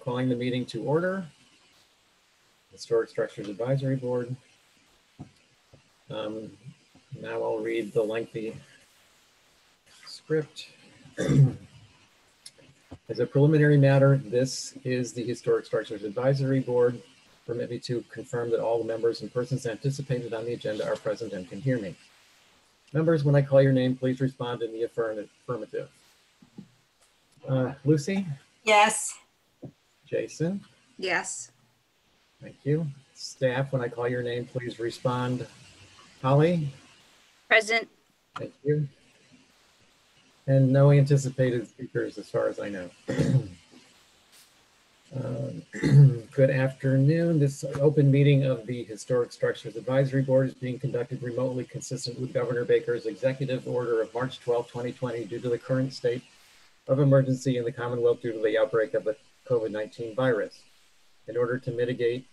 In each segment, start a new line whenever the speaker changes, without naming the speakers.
calling the meeting to order. Historic Structures Advisory Board. Now I'll read the lengthy script. As a preliminary matter, this is the Historic Structures Advisory Board. Permit me to confirm that all the members and persons anticipated on the agenda are present and can hear me. Members, when I call your name, please respond in the affirmative. Lucy?
Yes.
Jason?
Yes.
Thank you. Staff, when I call your name, please respond. Holly?
Present.
Thank you. And no anticipated speakers as far as I know. Good afternoon. This open meeting of the Historic Structures Advisory Board is being conducted remotely, consistent with Governor Baker's executive order of March 12, 2020, due to the current state of emergency in the Commonwealth due to the outbreak of the COVID-19 virus. In order to mitigate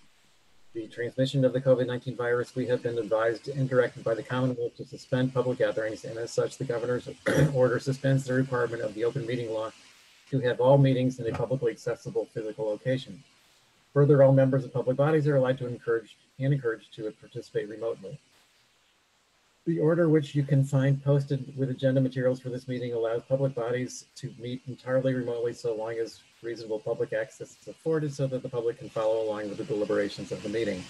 the transmission of the COVID-19 virus, we have been advised and directed by the Commonwealth to suspend public gatherings, and as such, the governor's order suspends the requirement of the open meeting law to have all meetings in a publicly accessible physical location. Further, all members of public bodies are allowed to encouraged to participate remotely. The order, which you can find posted with agenda materials for this meeting, allows public bodies to meet entirely remotely so long as reasonable public access is afforded so that the public can follow along with the deliberations of the meeting.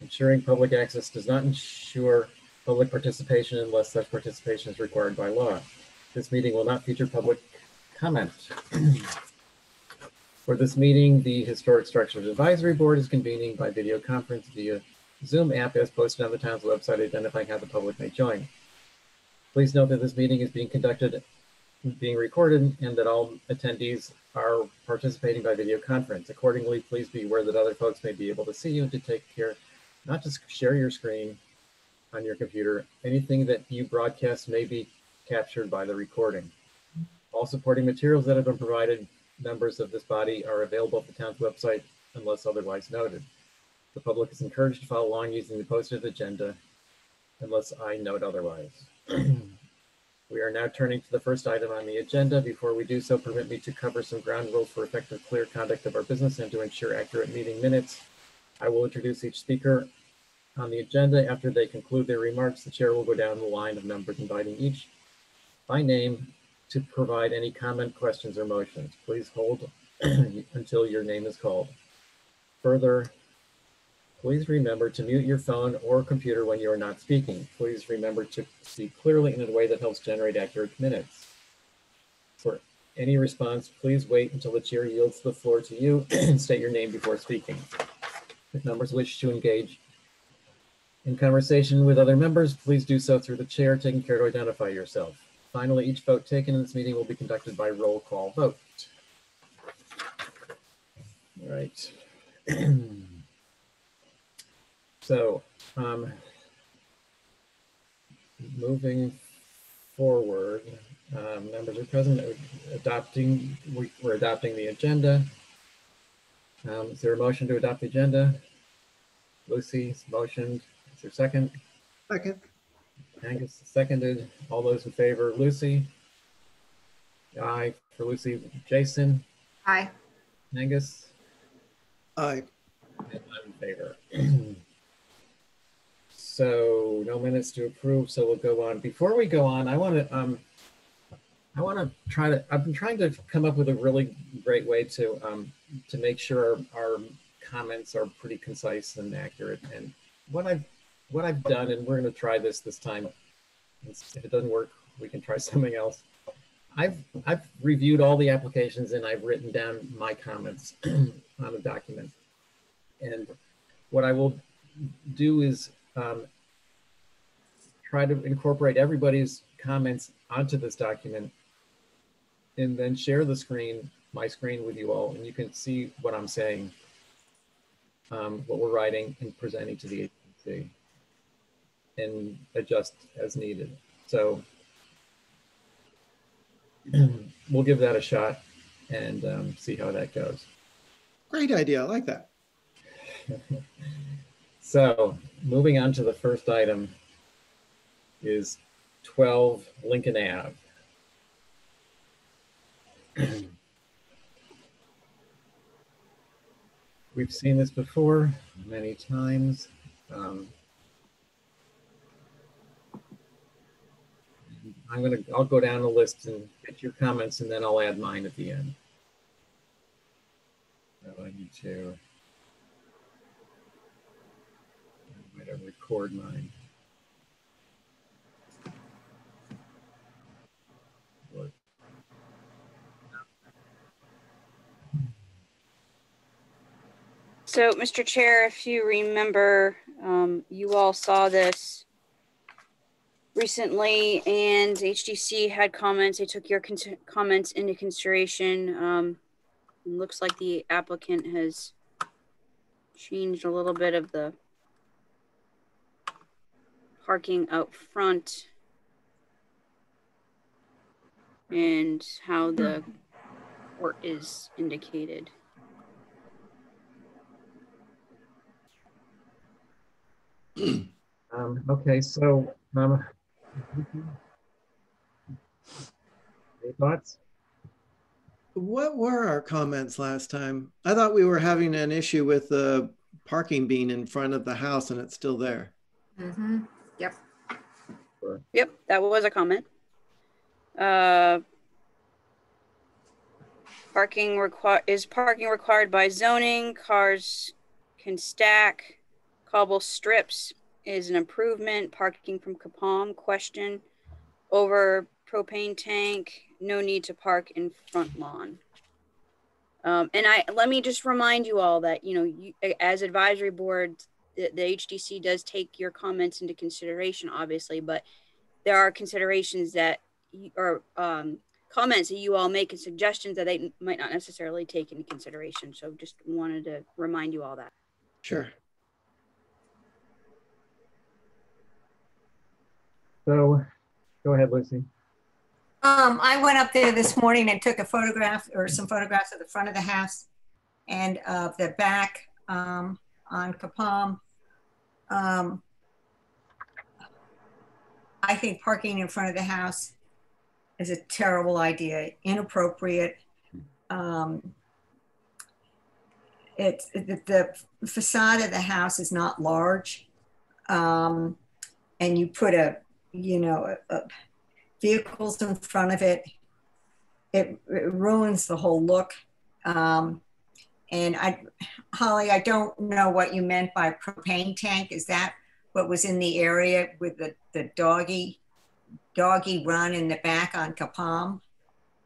Ensuring public access does not ensure public participation unless such participation is required by law. This meeting will not feature public comment. For this meeting, the Historic Structures Advisory Board is convening by video conference via Zoom app as posted on the town's website identifying how the public may join. Please note that this meeting is being recorded and that all attendees are participating by video conference. Accordingly, please be aware that other folks may be able to see you and to take care, not just share your screen on your computer. Anything that you broadcast may be captured by the recording. All supporting materials that have been provided members of this body are available at the town's website unless otherwise noted. The public is encouraged to follow along using the posted agenda unless I note otherwise. We are now turning to the first item on the agenda. Before we do so, permit me to cover some ground rules for effective, clear conduct of our business and to ensure accurate meeting minutes. I will introduce each speaker on the agenda. After they conclude their remarks, the chair will go down the line of members, inviting each by name to provide any comment, questions, or motions. Please hold until your name is called. Further, please remember to mute your phone or computer when you are not speaking. Please remember to speak clearly in a way that helps generate accurate minutes. For any response, please wait until the chair yields the floor to you and state your name before speaking. If members wish to engage in conversation with other members, please do so through the chair, taking care to identify yourself. Finally, each vote taken in this meeting will be conducted by roll call vote. All right. So, moving forward, members are present. We're adopting the agenda. Is there a motion to adopt the agenda? Lucy's motioned. Is there a second?
Second.
Angus seconded. All those in favor? Lucy? Aye for Lucy. Jason?
Aye.
Angus?
Aye.
And I'm in favor. So no minutes to approve, so we'll go on. Before we go on, I want to I've been trying to come up with a really great way to make sure our comments are pretty concise and accurate. And what I've done, and we're going to try this time. If it doesn't work, we can try something else. I've reviewed all the applications and I've written down my comments on the document. And what I will do is try to incorporate everybody's comments onto this document and then share the screen, my screen with you all, and you can see what I'm saying, what we're writing and presenting to the agency, and adjust as needed. So we'll give that a shot and see how that goes.
Great idea. I like that.
So moving on to the first item is 12 Lincoln Ave. We've seen this before many times. I'll go down the list and get your comments, and then I'll add mine at the end. So I need to record mine.
So, Mr. Chair, if you remember, you all saw this recently, and HDC had comments. They took your comments into consideration. It looks like the applicant has changed a little bit of the parking out front and how the court is indicated.
Okay, so any thoughts?
What were our comments last time? I thought we were having an issue with the parking being in front of the house and it's still there.
Mm-hmm. Yep.
Sure.
Yep, that was a comment. Parking required by zoning. Cars can stack. Cobble strips is an improvement. Parking from Capom, question. Over propane tank, no need to park in front lawn. And let me just remind you all that, you, as advisory board, the HDC does take your comments into consideration, obviously, but there are considerations that comments that you all make and suggestions that they might not necessarily take into consideration. So just wanted to remind you all that.
Sure.
So go ahead, Lucy.
I went up there this morning and took a photograph or some photographs of the front of the house and of the back on Capom. I think parking in front of the house is a terrible idea, inappropriate. The facade of the house is not large, and you put vehicles in front of it. It ruins the whole look. And Holly, I don't know what you meant by propane tank. Is that what was in the area with the doggy run in the back on Capom?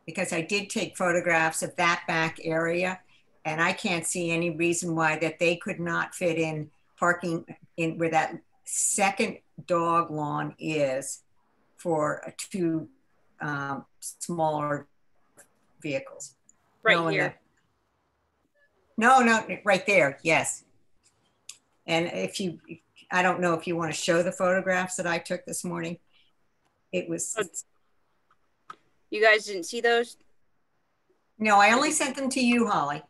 Because I did take photographs of that back area, and I can't see any reason why that they could not fit in parking in where that second dog lawn is for two smaller vehicles.
Right here.
No, right there, yes. And I don't know if you want to show the photographs that I took this morning. It was.
You guys didn't see those?
No, I only sent them to you, Holly.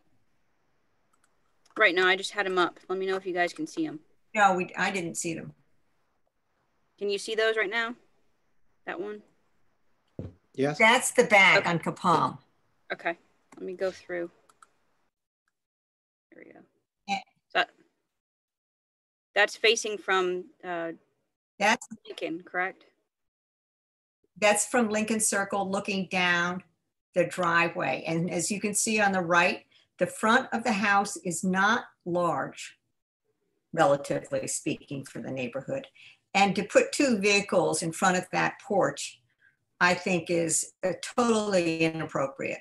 Right, now I just had them up. Let me know if you guys can see them.
No, I didn't see them.
Can you see those right now? That one?
Yes.
That's the back
Okay.
on Capom.
Okay, let me go through. There we go.
Yeah.
So that's facing from
That's
Lincoln, correct?
That's from Lincoln Circle looking down the driveway. And as you can see on the right, the front of the house is not large, relatively speaking, for the neighborhood. And to put two vehicles in front of that porch, I think is totally inappropriate.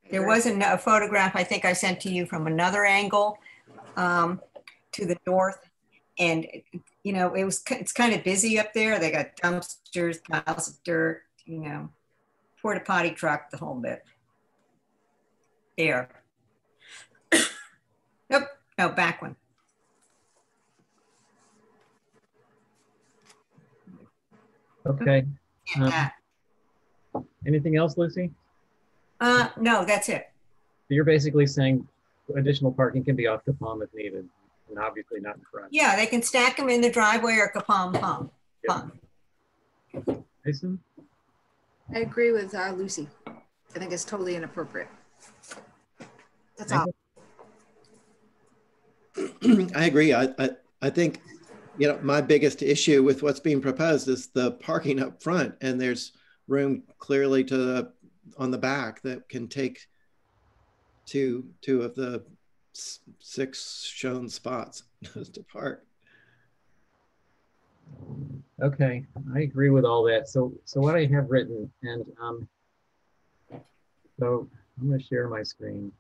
There was a photograph I think I sent to you from another angle to the north. And it's kind of busy up there. They got dumpsters, piles of dirt, porta potty truck, the whole bit. There. Nope, no, back one.
Okay.
Yeah.
Anything else, Lucy?
No, that's it.
So you're basically saying additional parking can be off Capom if needed, and obviously not in front.
Yeah, they can stack them in the driveway or Capom.
Jason?
I agree with Lucy. I think it's totally inappropriate. That's all.
I agree. I think, my biggest issue with what's being proposed is the parking up front, and there's room clearly on the back that can take two of the 6 shown spots to park.
Okay, I agree with all that. So what I have written, and so I'm going to share my screen.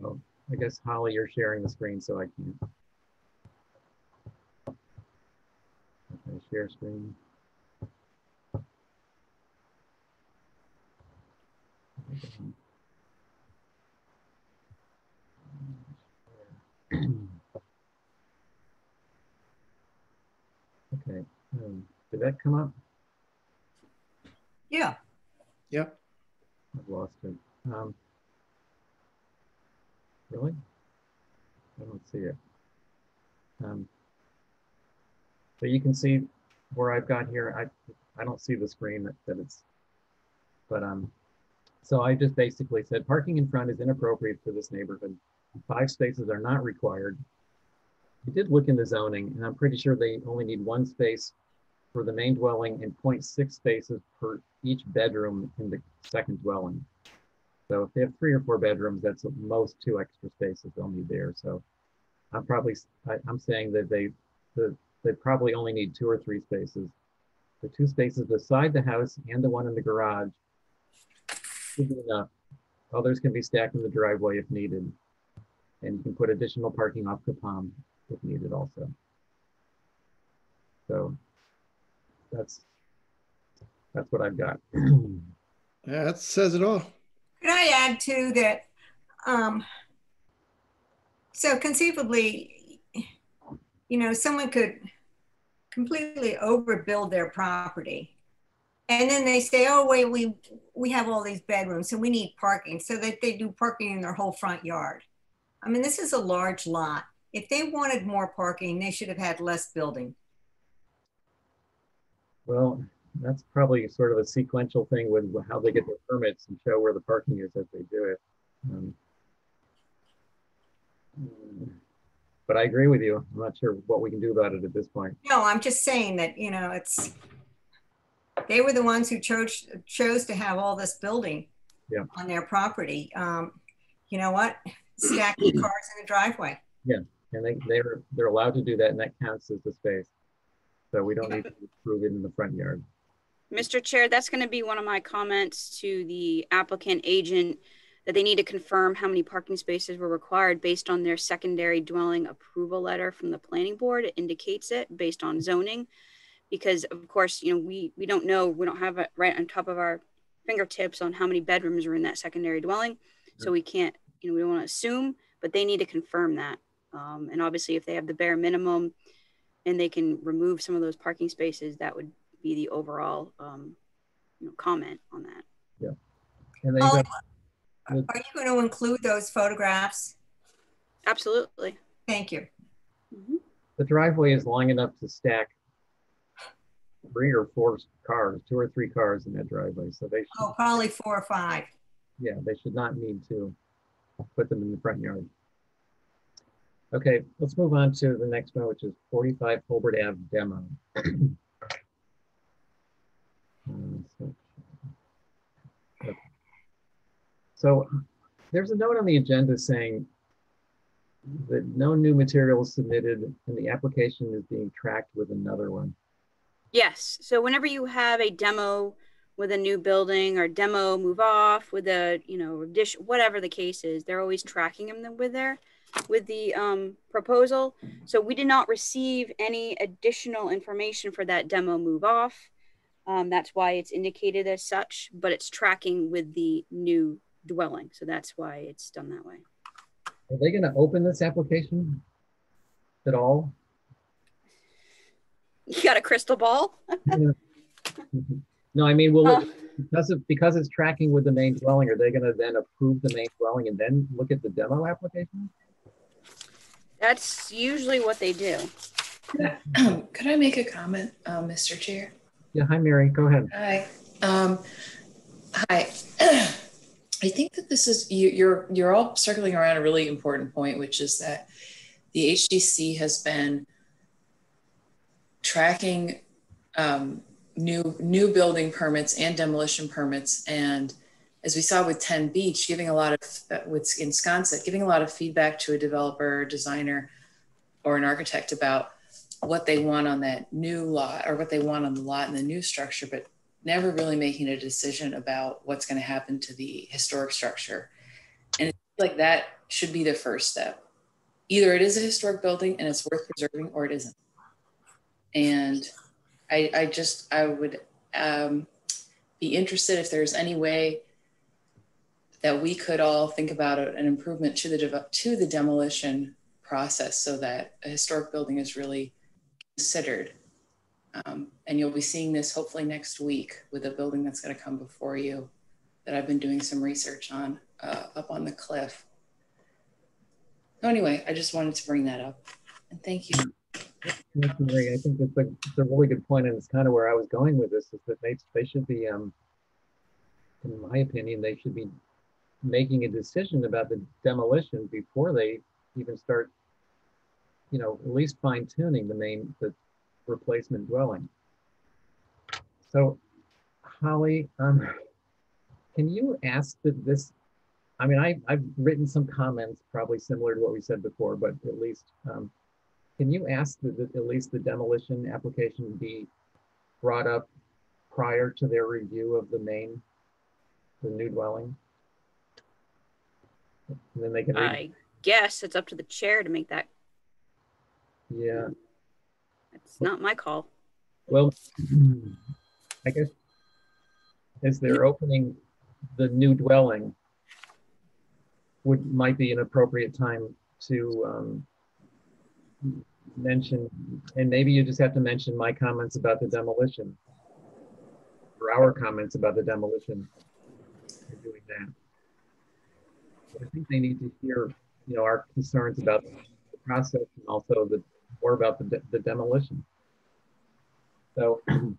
Oh, I guess Holly, you're sharing the screen, so I can't. Okay, share screen. Okay, did that come up?
Yeah.
Yep.
I've lost it. Really? I don't see it. So you can see where I've got here. I don't see the screen that it's, but so I just basically said parking in front is inappropriate for this neighborhood. 5 spaces are not required. I did look into zoning, and I'm pretty sure they only need 1 space for the main dwelling and 0.6 spaces per each bedroom in the second dwelling. So if they have 3 or 4 bedrooms, that's at most 2 extra spaces they'll need there. So I'm saying that they probably only need 2 or 3 spaces. The 2 spaces beside the house and the one in the garage should be enough. Others can be stacked in the driveway if needed. And you can put additional parking off Capom if needed also. So that's what I've got.
Yeah, that says it all.
Could I add too that, so conceivably, someone could completely overbuild their property. And then they say, oh, wait, we have all these bedrooms, so we need parking. So that they do parking in their whole front yard. I mean, this is a large lot. If they wanted more parking, they should have had less building.
Well, that's probably sort of a sequential thing with how they get their permits and show where the parking is as they do it. But I agree with you. I'm not sure what we can do about it at this point.
No, I'm just saying that, they were the ones who chose to have all this building on their property. You know what? Stack your cars in the driveway.
Yeah, and they're allowed to do that, and that counts as the space. So we don't need to prove it in the front yard.
Mr. Chair, that's going to be one of my comments to the applicant agent, that they need to confirm how many parking spaces were required based on their secondary dwelling approval letter from the planning board. It indicates it based on zoning, because of course, we don't know, we don't have it right on top of our fingertips on how many bedrooms are in that secondary dwelling. So we can't, we don't want to assume, but they need to confirm that. And obviously if they have the bare minimum and they can remove some of those parking spaces, that would be the overall comment on that.
Yeah. And then
are you going to include those photographs?
Absolutely.
Thank you.
Mm-hmm.
The driveway is long enough to stack 3 or 4 cars, 2 or 3 cars in that driveway. So they should,
probably 4 or 5.
Yeah, they should not need to put them in the front yard. Okay, let's move on to the next one, which is 45 Holbert Ave demo. So there's a note on the agenda saying that no new material is submitted and the application is being tracked with another one.
Yes, so whenever you have a demo with a new building or demo move off with a, addition, whatever the case is, they're always tracking them with the proposal. So we did not receive any additional information for that demo move off. That's why it's indicated as such, but it's tracking with the new dwelling. So that's why it's done that way.
Are they going to open this application at all?
You got a crystal ball?
No, I mean, because it's tracking with the main dwelling, are they going to then approve the main dwelling and then look at the demo application?
That's usually what they do.
Could I make a comment, Mr. Chair?
Yeah, hi, Mary, go ahead.
Hi. Hi. I think that this is, you're all circling around a really important point, which is that the HDC has been tracking new building permits and demolition permits, and as we saw with 10 Beach, giving a lot of in Sconset, giving a lot of feedback to a developer, or designer, or an architect about what they want on that new lot or what they want on the lot in the new structure, but never really making a decision about what's going to happen to the historic structure. And it's like that should be the first step. Either it is a historic building and it's worth preserving, or it isn't. And I would be interested if there's any way that we could all think about an improvement to the demolition process, so that a historic building is really considered. And you'll be seeing this hopefully next week with a building that's going to come before you that I've been doing some research on up on the cliff. So anyway, I just wanted to bring that up, and thank you.
Thank you, Marie. I think it's a really good point, and it's kind of where I was going with this, is that they should be, in my opinion, they should be making a decision about the demolition before they even start, at least fine tuning the replacement dwelling. So, Holly, can you ask that this? I mean, I've written some comments probably similar to what we said before, but at least can you ask that at least the demolition application be brought up prior to their review of the new dwelling? And then they can read.
I guess it's up to the chair to make that.
Yeah.
It's not my call.
Well, I guess as they're opening the new dwelling, might be an appropriate time to mention, and maybe you just have to mention my comments about the demolition, or our comments about the demolition. You're doing that. But I think they need to hear, our concerns about the process, and also more about the demolition. So I'm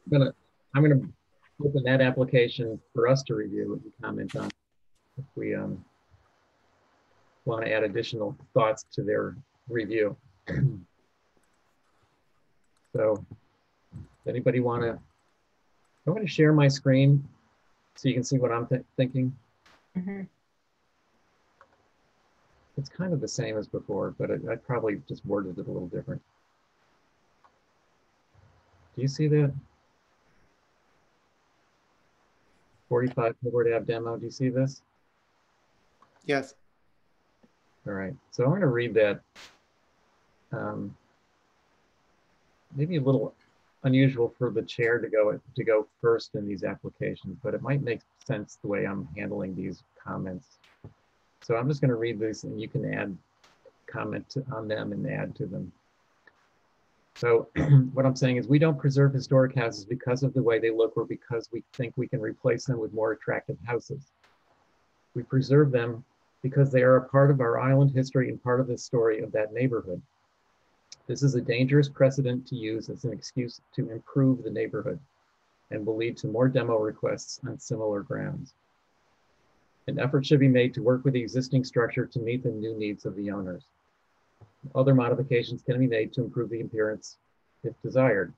gonna open that application for us to review and comment on if we want to add additional thoughts to their review. So does anybody want to, I'm going to share my screen so you can see what I'm thinking.
Mm-hmm.
It's kind of the same as before, but I probably just worded it a little different. Do you see that? 45 Woodward Ave demo, do you see this?
Yes.
All right, so I'm going to read that. Maybe a little unusual for the chair to go first in these applications, but it might make sense the way I'm handling these comments. So I'm just going to read these, and you can add comment on them and add to them. So what I'm saying is, we don't preserve historic houses because of the way they look or because we think we can replace them with more attractive houses. We preserve them because they are a part of our island history and part of the story of that neighborhood. This is a dangerous precedent to use as an excuse to improve the neighborhood and will lead to more demo requests on similar grounds. An effort should be made to work with the existing structure to meet the new needs of the owners. Other modifications can be made to improve the appearance if desired.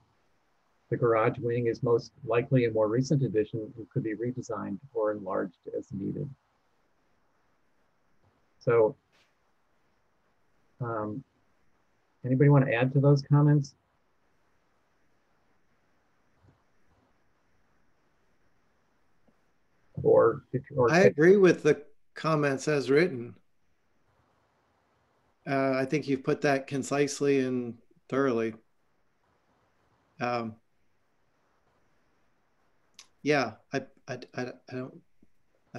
The garage wing is most likely a more recent addition and could be redesigned or enlarged as needed. So, anybody want to add to those comments?
I agree with the comments as written. I think you've put that concisely and thoroughly. Yeah, I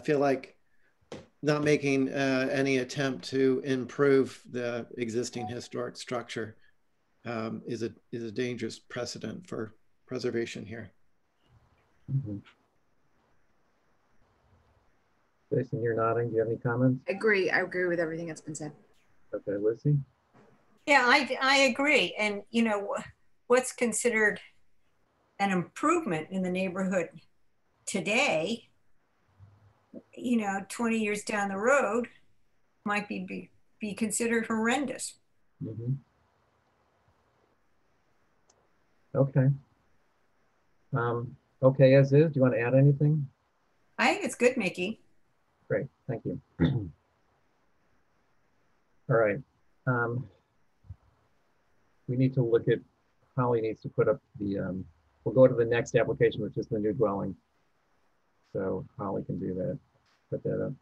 feel like not making any attempt to improve the existing historic structure is a dangerous precedent for preservation here.
Mm-hmm. Jason, you're nodding. Do you have any comments?
I agree with everything that's been said.
Okay, Lucy?
Yeah, I agree. And what's considered an improvement in the neighborhood today you know, 20 years down the road might be considered horrendous.
Mhm. Okay. Okay, as is. Do you want to add anything?
I think it's good, Mickey.
Great, thank you. All right. We need to look at, Holly needs to put up the, we'll go to the next application, which is the new dwelling. So Holly can do that, put that up.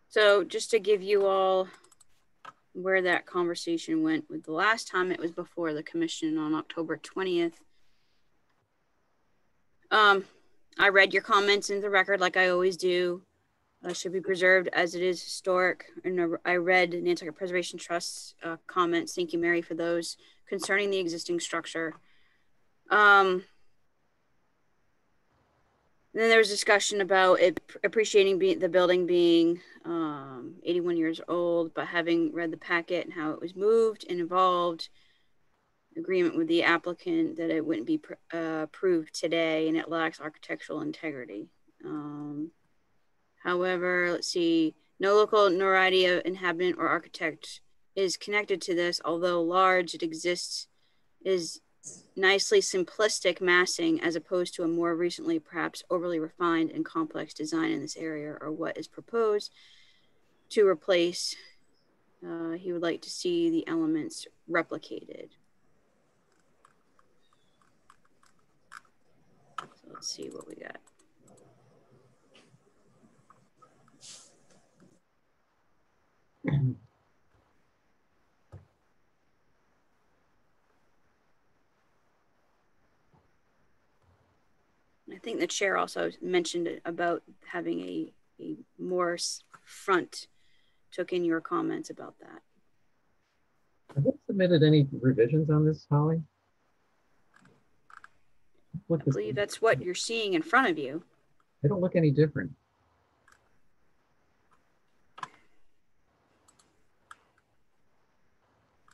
So just to give you all where that conversation went with the last time it was before the commission on October 20th. I read your comments in the record like I always do. Should be preserved as it is historic. And I read Nantucket Preservation Trust's comments. Thank you, Mary, for those concerning the existing structure. Then there was discussion about it appreciating the building being 81 years old, but having read the packet and how it was moved and involved, agreement with the applicant that it wouldn't be approved today and it lacks architectural integrity. However, let's see, no local notoriety of inhabitant or architect is connected to this, although large, it exists, is nicely simplistic massing as opposed to a more recently perhaps overly refined and complex design in this area, or what is proposed to replace. He would like to see the elements replicated. So let's see what we got. I think the chair also mentioned about having a more front, took in your comments about that.
Have you submitted any revisions on this, Holly?
I believe that's what you're seeing in front of you.
They don't look any different.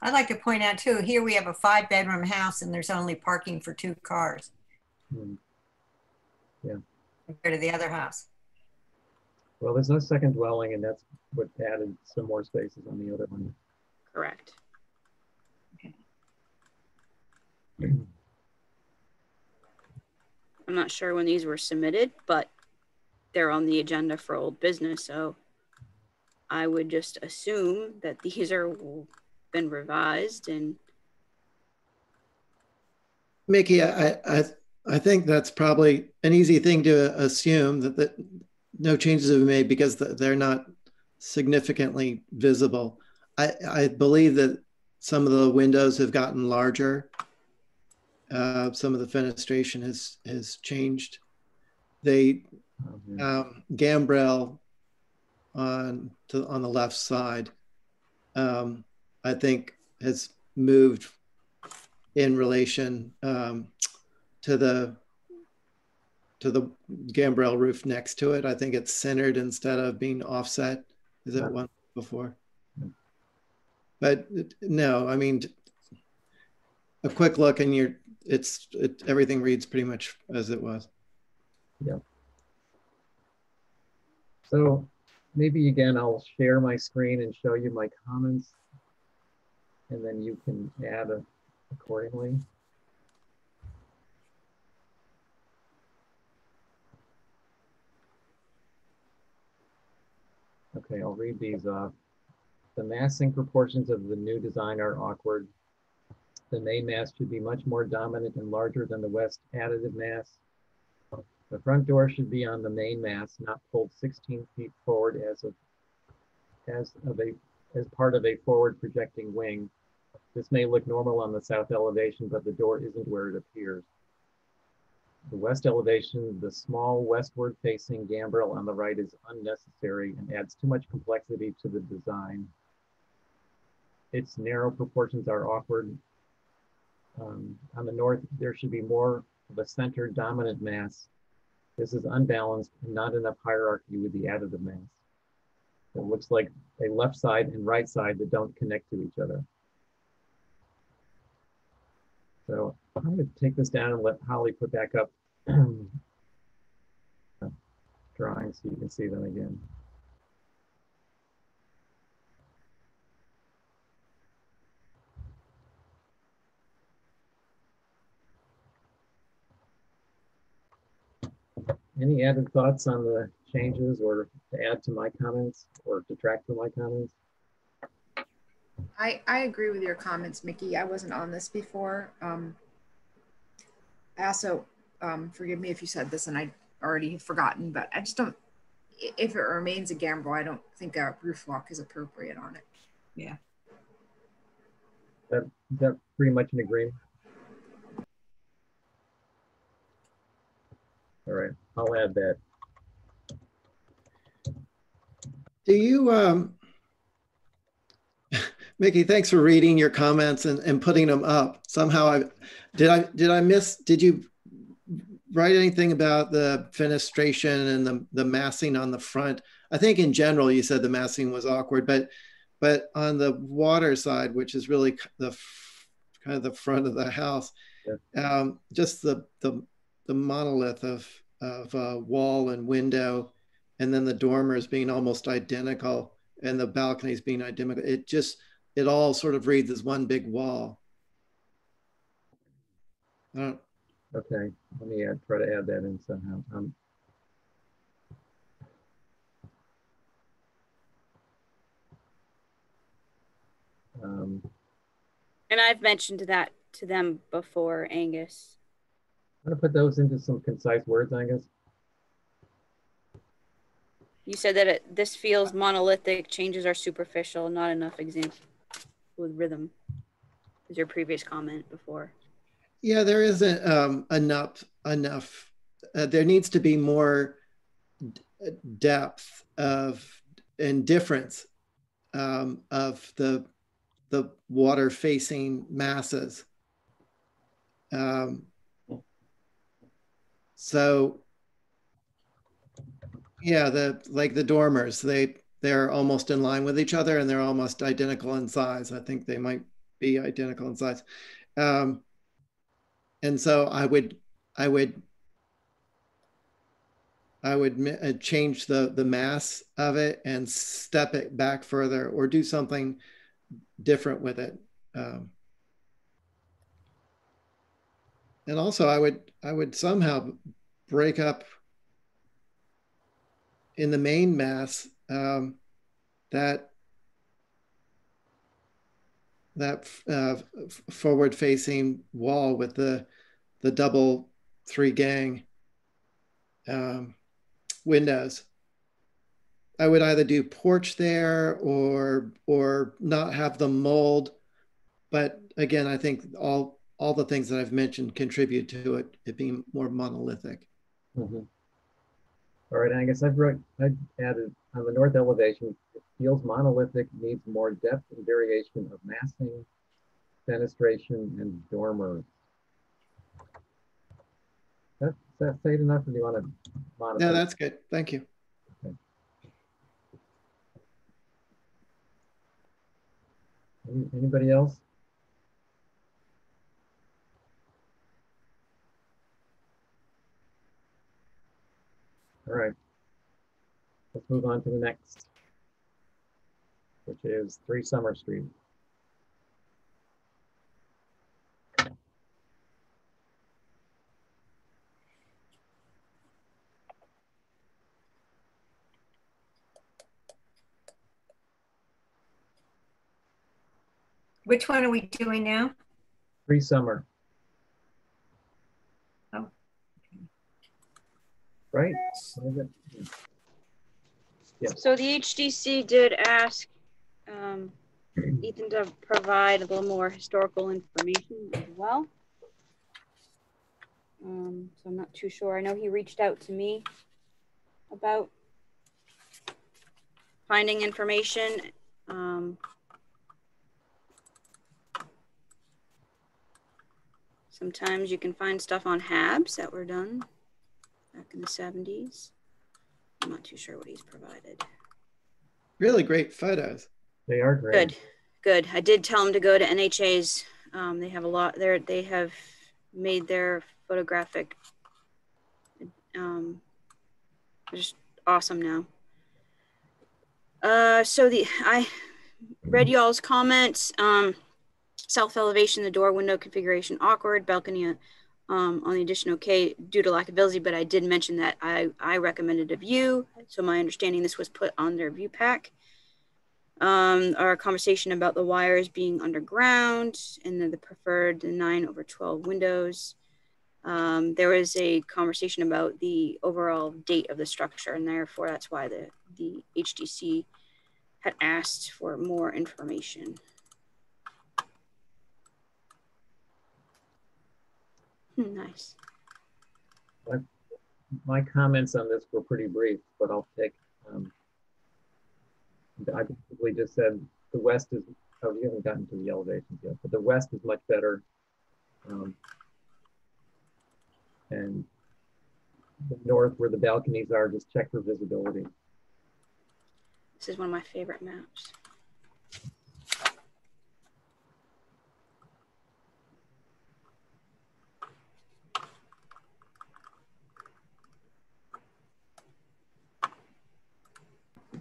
I'd like to point out too, here we have a 5-bedroom house and there's only parking for 2 cars.
Yeah.
Compared to the other house.
Well, there's no second dwelling, and that's what added some more spaces on the other one.
Correct.
Okay.
I'm not sure when these were submitted, but they're on the agenda for old business, so I would just assume that these are been revised. And
Mickey, I think that's probably an easy thing to assume that no changes have been made because they're not significantly visible. I believe that some of the windows have gotten larger. Some of the fenestration has changed. They gambrel on the left side, I think has moved in relation to the gambrel roof next to it. I think it's centered instead of being offset as it was before. But no, I mean, a quick look and everything reads pretty much as it was.
Yeah. So maybe again, I'll share my screen and show you my comments, and then you can add accordingly. Okay, I'll read these off. The massing proportions of the new design are awkward. The main mass should be much more dominant and larger than the west additive mass. The front door should be on the main mass, not pulled 16 feet forward as part of a forward projecting wing. This may look normal on the south elevation, but the door isn't where it appears. The west elevation, the small westward facing gambrel on the right is unnecessary and adds too much complexity to the design. Its narrow proportions are awkward. On the north, there should be more of a center dominant mass. This is unbalanced and not enough hierarchy with the additive mass. It looks like a left side and right side that don't connect to each other. So I'm going to take this down and let Holly put back up drawings so you can see them again. Any added thoughts on the changes or to add to my comments or detract from my comments?
I agree with your comments, Mickey. I wasn't on this before. I also, forgive me if you said this and I already have forgotten, but I just don't, if it remains a gambrel, I don't think a roof walk is appropriate on it.
Yeah.
That pretty much an agreement. All right, I'll add that.
Do you, Mickey, thanks for reading your comments and putting them up. Somehow did you write anything about the fenestration and the massing on the front? I think in general, you said the massing was awkward, but on the water side, which is really kind of the front of the house, yeah. Just the monolith of wall and window, and then the dormers being almost identical and the balconies being identical. It all sort of reads as one big wall.
Okay, let me try to add that in somehow.
And I've mentioned that to them before, Angus.
I'm gonna put those into some concise words, Angus.
You said that this feels monolithic, changes are superficial, not enough example with rhythm. Is your previous comment before?
Yeah, there isn't enough. There needs to be more depth and difference of the water facing masses. So yeah, like the dormers, they're almost in line with each other and they're almost identical in size. I think they might be identical in size. And so I would change the mass of it and step it back further or do something different with it. And also I would somehow break up in the main mass that forward facing wall with the double 3 gang windows. I would either do porch there or not have the mold. But again, I think all the things that I've mentioned contribute to it being more monolithic.
Mm-hmm. All right, Angus, I've added on the north elevation, it feels monolithic, needs more depth and variation of massing, fenestration, and dormers. Does that say it enough, or do you want to modify?
No, that's good. Thank you.
Okay. Anybody else? All right, let's move on to the next, which is 3 Summer Street.
Which one are we doing now?
3 Summer.
Oh.
Right?
Yeah. So the HDC did ask Ethan to provide a little more historical information as well. So I'm not too sure. I know he reached out to me about finding information. Sometimes you can find stuff on HABs that were done back in the 70s. I'm not too sure what he's provided.
Really great photos.
They are great.
Good. I did tell him to go to NHA's. They have a lot there. They have made their photographic just awesome now. So I read y'all's comments. South elevation, the door window configuration awkward, balcony on the addition okay due to lack of visibility, but I did mention that I recommended a view. So my understanding this was put on their view pack. Our conversation about the wires being underground and then the preferred 9/12 windows. There was a conversation about the overall date of the structure, and therefore that's why the HDC had asked for more information. Nice.
My comments on this were pretty brief, but I'll take, I basically just said the west is, oh, we haven't gotten to the elevations yet, but the west is much better. And the north where the balconies are, just check for visibility.
This is one of my favorite maps.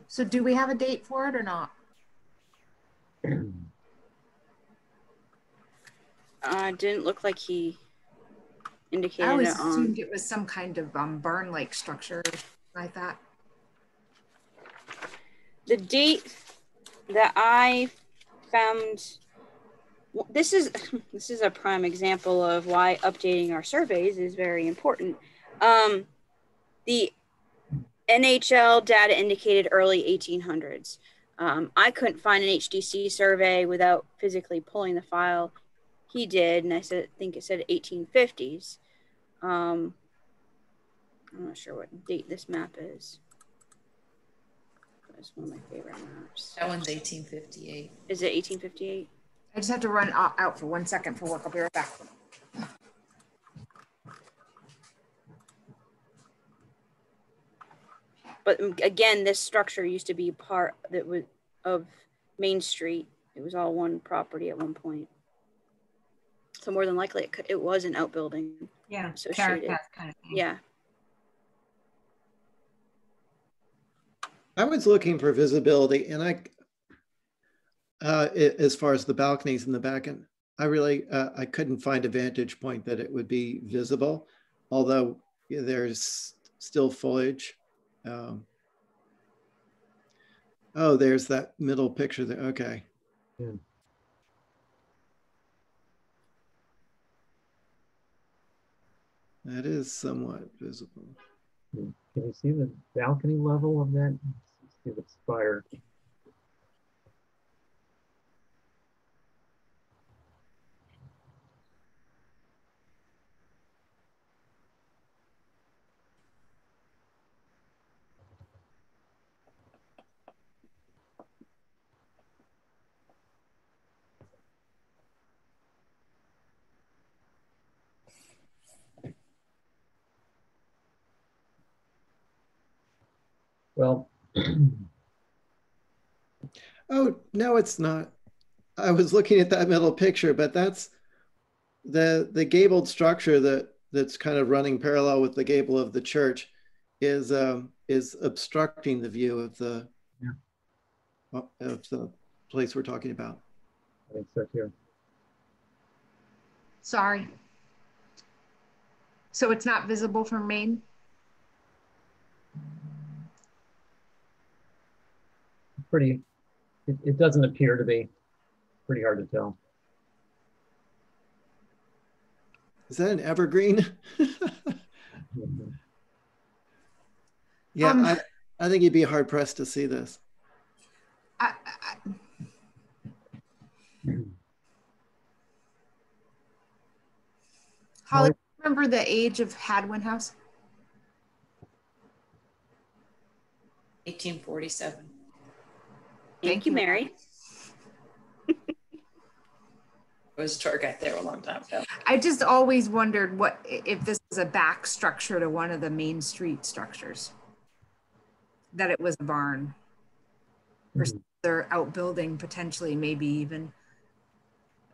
So do we have a date for it or not?
Didn't look like he indicated
I always
it on.
assumed it was some kind of barn-like structure like that.
The date that I found, this is a prime example of why updating our surveys is very important. The NHL data indicated early 1800s. I couldn't find an HDC survey without physically pulling the file. He did, and I think it said 1850s. I'm not sure what date this map is. It's one of my favorite maps.
That one's 1858.
Is it 1858?
I just have to run out for 1 second for work. I'll be right back.
But again, this structure used to be part that was of Main Street. It was all one property at one point. So more than likely, it was an outbuilding.
Yeah,
associated.
kind of thing.
Yeah.
I was looking for visibility, and as far as the balconies in the back end, I really I couldn't find a vantage point that it would be visible, although there's still foliage. Oh, there's that middle picture there. Okay.
Yeah.
That is somewhat visible.
Can you see the balcony level of that? See the spire. Well,
oh, no, it's not. I was looking at that middle picture, but that's the gabled structure that's kind of running parallel with the gable of the church is obstructing the view of the place we're talking about.
I think so too.
Sorry. So it's not visible from Maine?
Pretty, it doesn't appear to be. Pretty hard to tell.
Is that an evergreen? Yeah, I think you'd be hard pressed to see this.
Holly, remember the age of Hadwin House?
1847.
Thank you, Mary.
I was a tour guide there a long time ago.
I just always wondered what if this is a back structure to one of the main street structures. That it was a barn or some other outbuilding, potentially, maybe even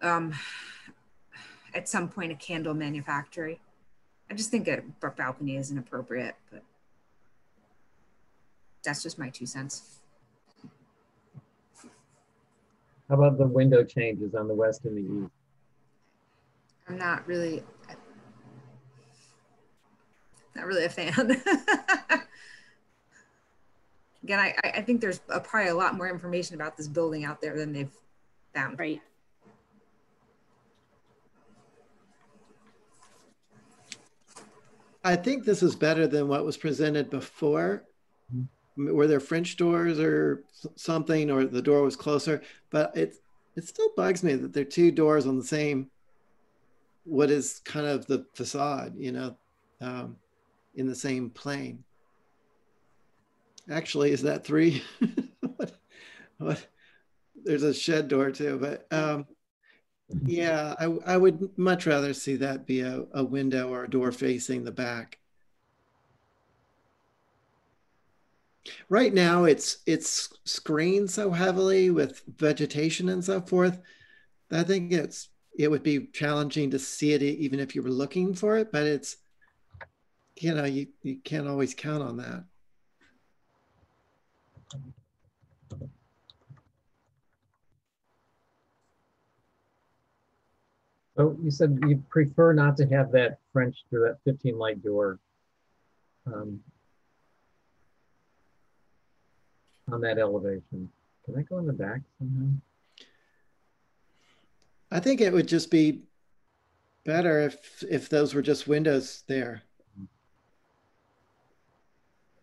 at some point a candle manufactory. I just think a balcony is inappropriate, but that's just my 2 cents.
How about the window changes on the west and the east?
I'm not really a fan. Again, I think there's probably a lot more information about this building out there than they've found.
Right.
I think this is better than what was presented before. Were there French doors or something, or the door was closer? But it still bugs me that there are 2 doors on the same, what is kind of the facade, you know, in the same plane. Actually, is that 3? what? There's a shed door too, but yeah, I would much rather see that be a window or a door facing the back. Right now, it's screened so heavily with vegetation and so forth. I think it would be challenging to see it even if you were looking for it, but it's, you know, you can't always count on that.
So you said you prefer not to have that French door, that 15 light door on that elevation. Can I go in the back somehow?
I think it would just be better if those were just windows there.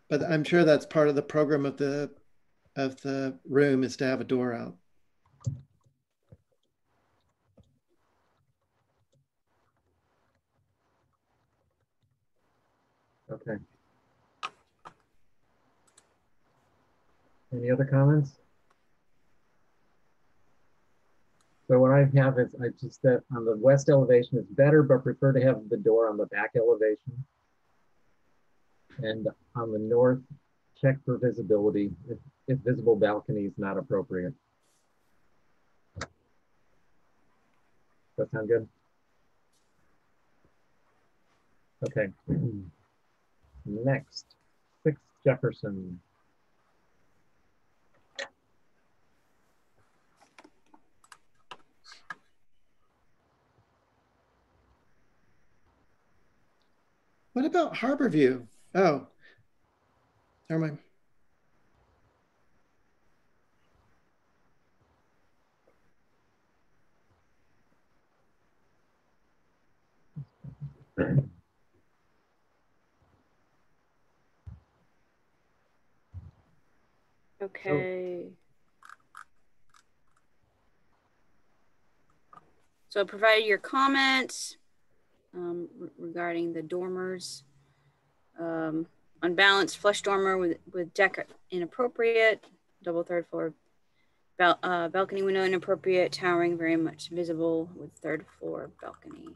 But I'm sure that's part of the program of the room, is to have a door out.
Okay. Any other comments? So what I have is, I just said on the west elevation is better, but prefer to have the door on the back elevation. And on the north, check for visibility if visible balcony is not appropriate. Does that sound good? Okay. Next, 6 Jefferson.
What about Harborview? Oh, never mind.
Okay. So provided your comments regarding the dormers. Unbalanced flush dormer with deck inappropriate, double 3rd floor balcony window inappropriate, towering very much visible with 3rd floor balcony.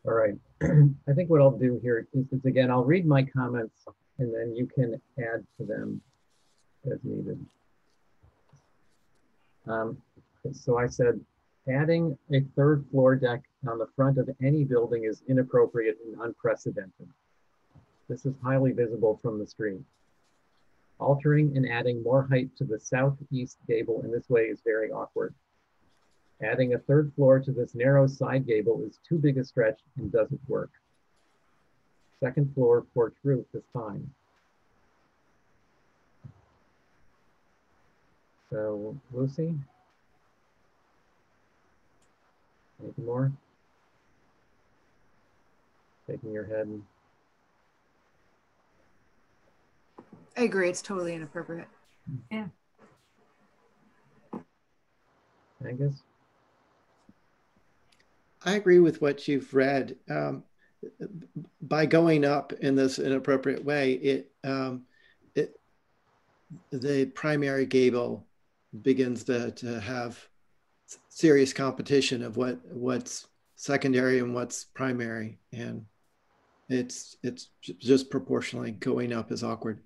All right. I think what I'll do here is again, I'll read my comments and then you can add to them as needed. So I said, adding a 3rd floor deck on the front of any building is inappropriate and unprecedented. This is highly visible from the street. Altering and adding more height to the southeast gable in this way is very awkward. Adding a 3rd floor to this narrow side gable is too big a stretch and doesn't work. 2nd floor porch roof is fine. So Lucy? Anything more? Shaking your head.
I agree. It's totally inappropriate.
Yeah.
Angus?
I agree with what you've read. By going up in this inappropriate way, the primary gable begins to have serious competition of what's secondary and what's primary, and it's just proportionally going up is awkward.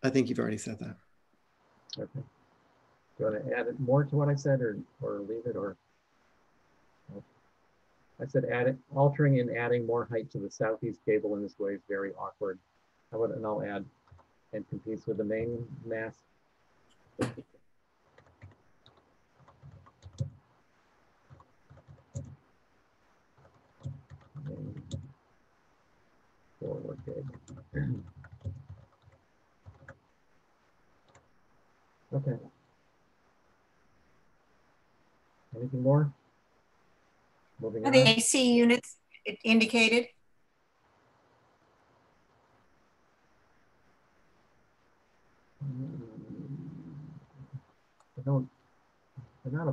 I think you've already said that.
Okay. Do you want to add more to what I said, or leave it, or? I said altering and adding more height to the southeast gable in this way is very awkward. And I'll add, and competes with the main mass. Forward gable. Okay. Anything more? Moving
Are
on.
the AC units indicated?
They're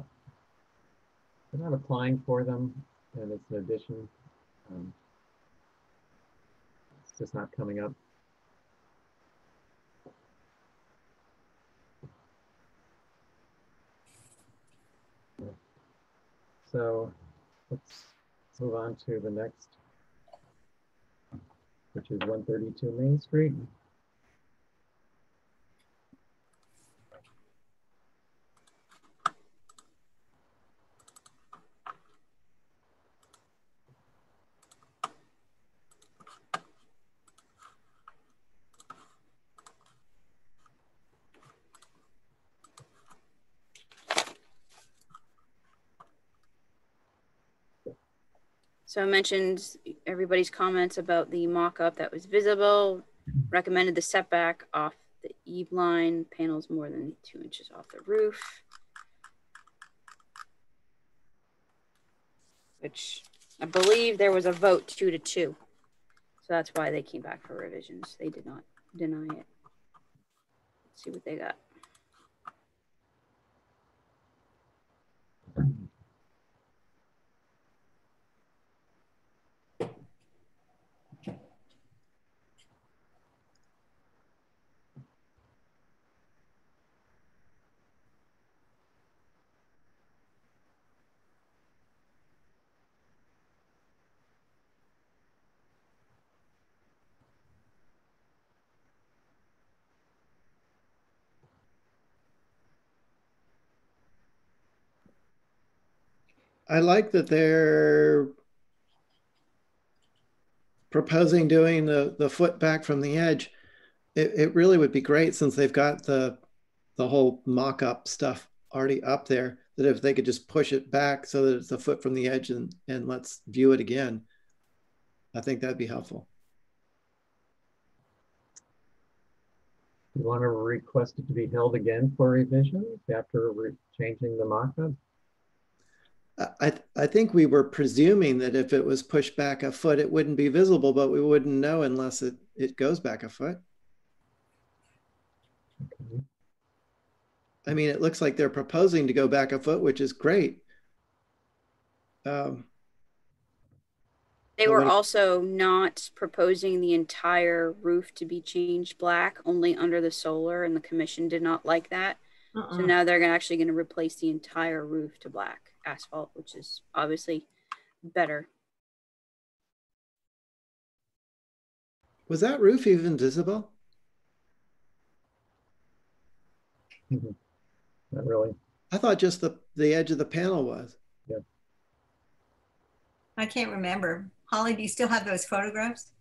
not applying for them, and it's an addition. It's just not coming up. So let's move on to the next, which is 132 Main Street.
So I mentioned everybody's comments about the mock-up that was visible, recommended the setback off the eave line, panels more than 2 inches off the roof, which I believe there was a vote 2-2. So that's why they came back for revisions. They did not deny it. Let's see what they got.
I like that they're proposing doing the foot back from the edge. It really would be great, since they've got the whole mock-up stuff already up there, that if they could just push it back so that it's a foot from the edge and let's view it again. I think that'd be helpful.
You want to request it to be held again for revisions after changing the mock-up?
I think we were presuming that if it was pushed back a foot, it wouldn't be visible, but we wouldn't know unless it goes back a foot.
Okay.
I mean, it looks like they're proposing to go back a foot, which is great.
They were also not proposing the entire roof to be changed black, only under the solar, and the commission did not like that. So now they're actually going to replace the entire roof to black asphalt, which is obviously better.
Was that roof even visible?
Not really.
I thought just the edge of the panel was.
Yeah.
I can't remember. Holly, do you still have those photographs?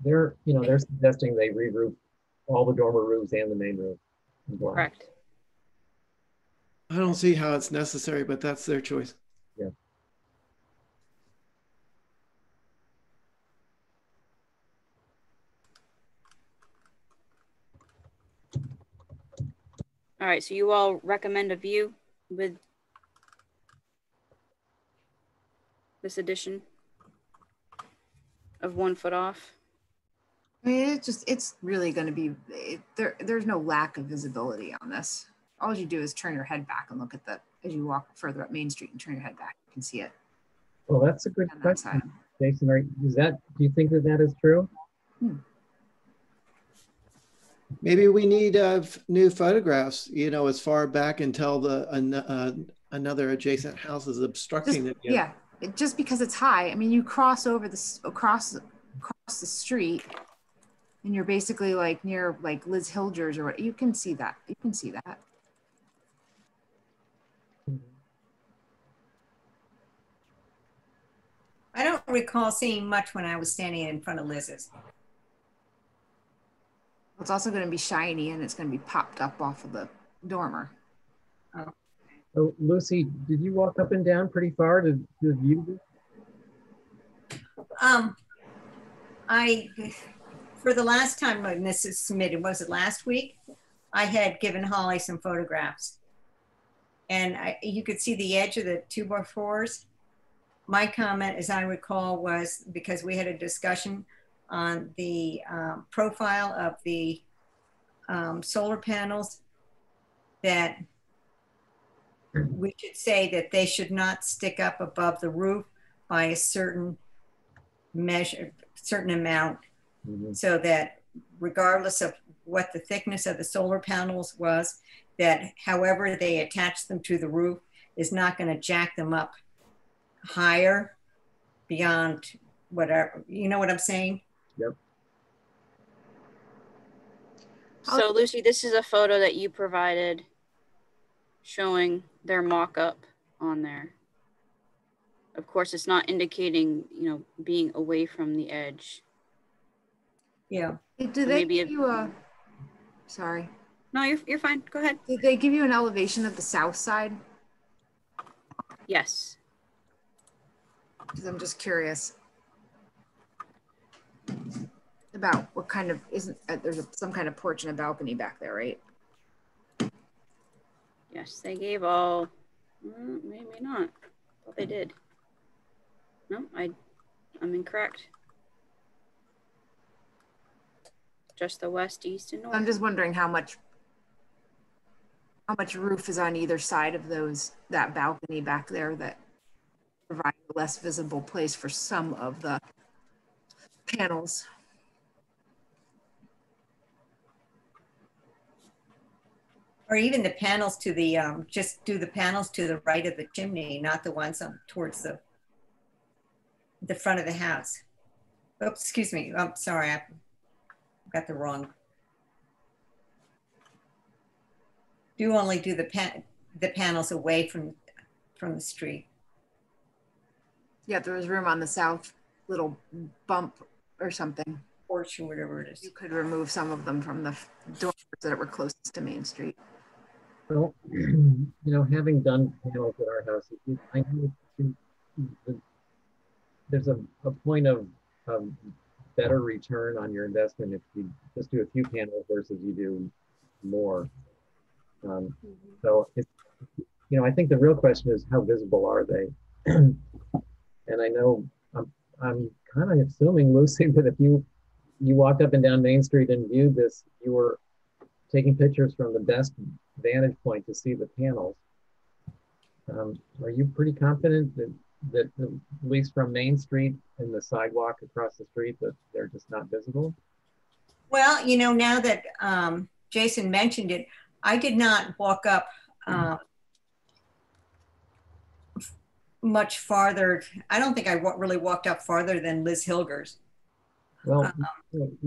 They're suggesting they re-roof all the dormer roofs and the main roof.
Correct.
I don't see how it's necessary, but that's their choice.
Yeah.
All right, so you all recommend a view with this addition of 1 foot off?
I mean, it's really going to be, there's no lack of visibility on this. All you do is turn your head back and look at as you walk further up Main Street and turn your head back, you can see it
Well, that's a good
on that
question,
side.
Jason. Do you think that that is true?
Maybe we need new photographs, you know, as far back until another adjacent house is obstructing the view.
Yeah, just because it's high. I mean, you cross over across the street, and you're basically like near like Liz Hilger's or what. You can see that. You can see that.
I don't recall seeing much when I was standing in front of Liz's.
It's also going to be shiny, and it's going to be popped up off of the dormer.
Oh.
So Lucy, did you walk up and down pretty far to view this?
For the last time when this is submitted, was it last week? I had given Holly some photographs, and you could see the edge of the 2x4s. My comment, as I recall, was because we had a discussion on the profile of the solar panels, that we should say that they should not stick up above the roof by a certain amount, so that regardless of what the thickness of the solar panels was, that however they attach them to the roof is not going to jack them up higher beyond whatever, you know what I'm saying?
Yep.
So Lucy, this is a photo that you provided showing their mock-up on there. Of course, it's not indicating, you know, being away from the edge.
Yeah.
Do they give you a, sorry.
No, you're fine. Go ahead.
Did they give you an elevation of the south side?
Yes.
Because I'm just curious about what kind of, there's some kind of porch and a balcony back there, right?
Yes, they gave all, maybe not. I thought they did. No, I'm incorrect. Just the west, east, and north.
I'm just wondering how much roof is on either side of that balcony back there that provide a less visible place for some of the panels.
Or even the panels to the, just do the panels to the right of the chimney, not the ones towards the front of the house. Oops, excuse me. I'm sorry, I got the wrong. Do only do the panels away from the street.
Yeah, there was room on the south little bump or something.
Porch or whatever it is.
You could remove some of them from the doors that were closest to Main Street.
Well, you know, having done panels at our house, I know there's a point of better return on your investment if you just do a few panels versus you do more. So, you know, I think the real question is how visible are they? And I know I'm kind of assuming, Lucy, that if you walked up and down Main Street and viewed this, you were taking pictures from the best vantage point to see the panels. Are you pretty confident that at least from Main Street and the sidewalk across the street that they're just not visible?
Well, you know, now that Jason mentioned it, I did not walk up much farther. I don't think I really walked up farther than Liz Hilger's.
Well,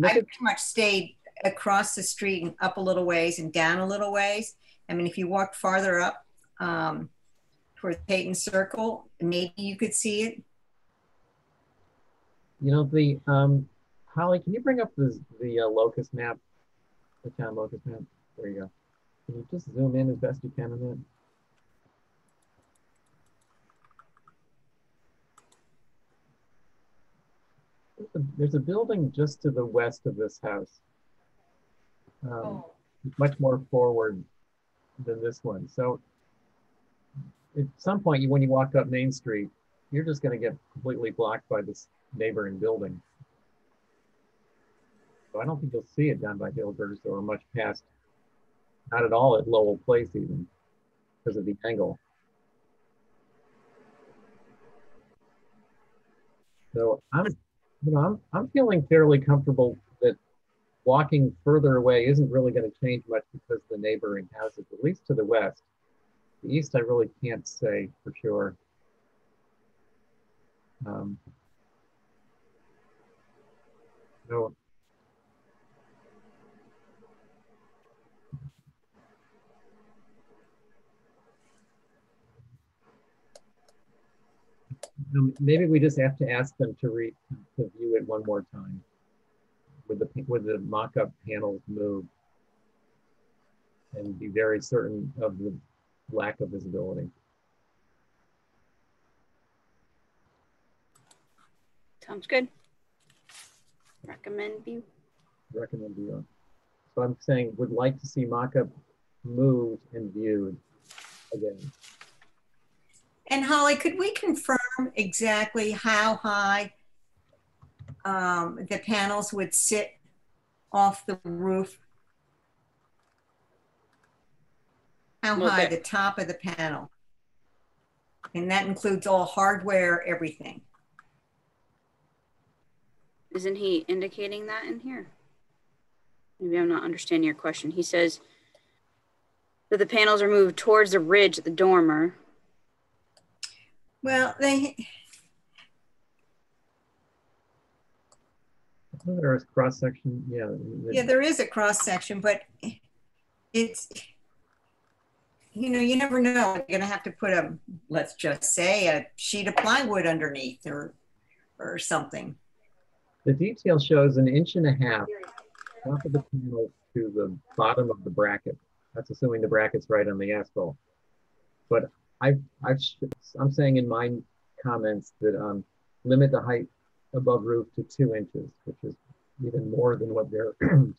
I pretty much stayed across the street and up a little ways and down a little ways. I mean, if you walked farther up towards Peyton Circle, maybe you could see it.
You know, the Holly, can you bring up the locust map, the town locust map? There you go. Can you just zoom in as best you can on that? There's a building just to the west of this house. Much more forward than this one. So at some point, when you walk up Main Street, you're just going to get completely blocked by this neighboring building. So I don't think you'll see it down by Hilger's or much past not at all at Lowell Place even because of the angle. So I'm feeling fairly comfortable that walking further away isn't really going to change much because of the neighboring houses, at least to the west. The east, I really can't say for sure. So maybe we just have to ask them to view it one more time with the mock-up panels moved and be very certain of the lack of visibility.
Sounds good. Recommend view.
Recommend view. So I'm saying would like to see mock-up moved and viewed again.
And Holly, could we confirm exactly how high the panels would sit off the roof? How high the top of the panel? And that includes all hardware, everything.
Isn't he indicating that in here? Maybe I'm not understanding your question. He says that the panels are moved towards the ridge at the dormer.
Well,
There's cross section, yeah.
Yeah, there is a cross section, but it's, you know, you never know. You're gonna have to put a, let's just say, a sheet of plywood underneath or something.
The detail shows 1.5 inches top of the panel to the bottom of the bracket. That's assuming the bracket's right on the asphalt. But I'm saying in my comments that limit the height above roof to 2 inches, which is even more than what they're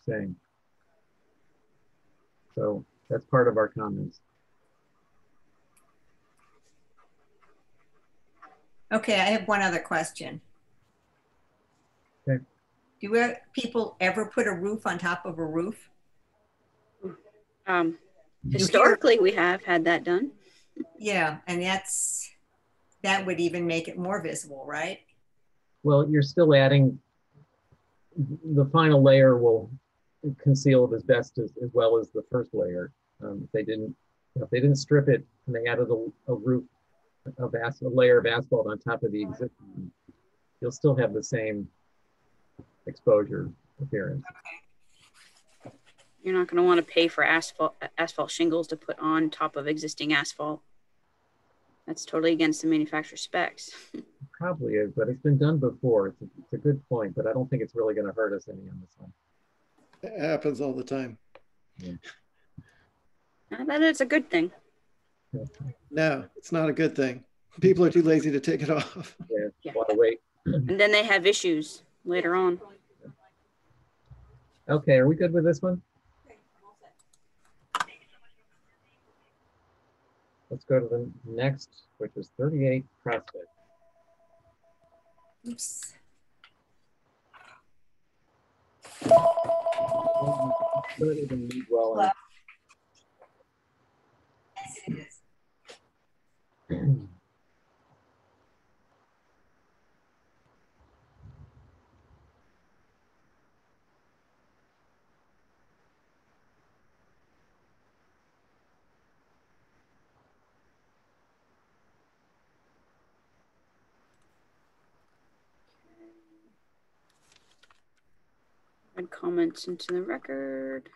saying. So that's part of our comments.
Okay, I have one other question.
Okay.
Do people ever put a roof on top of a roof?
Historically, we have had that done.
Yeah, and that would even make it more visible, right?
Well, you're still adding, the final layer will conceal it as best as well as the first layer. If they didn't strip it and they added a roof of a layer of asphalt on top of the existing, you'll still have the same exposure appearance.
You're not going to want to pay for asphalt shingles to put on top of existing asphalt. That's totally against the manufacturer specs.
Probably is, but it's been done before. It's a good point, but I don't think it's really going to hurt us any on this one.
It happens all the time.
Yeah.
That is a good thing.
No, it's not a good thing. People are too lazy to take it off.
Yeah. A lot of weight.
And then they have issues later on.
Okay, are we good with this one? Let's go to the next, which is 38 Prospect.
Oops.
Well,
Yes, it is.
Add comments into the record.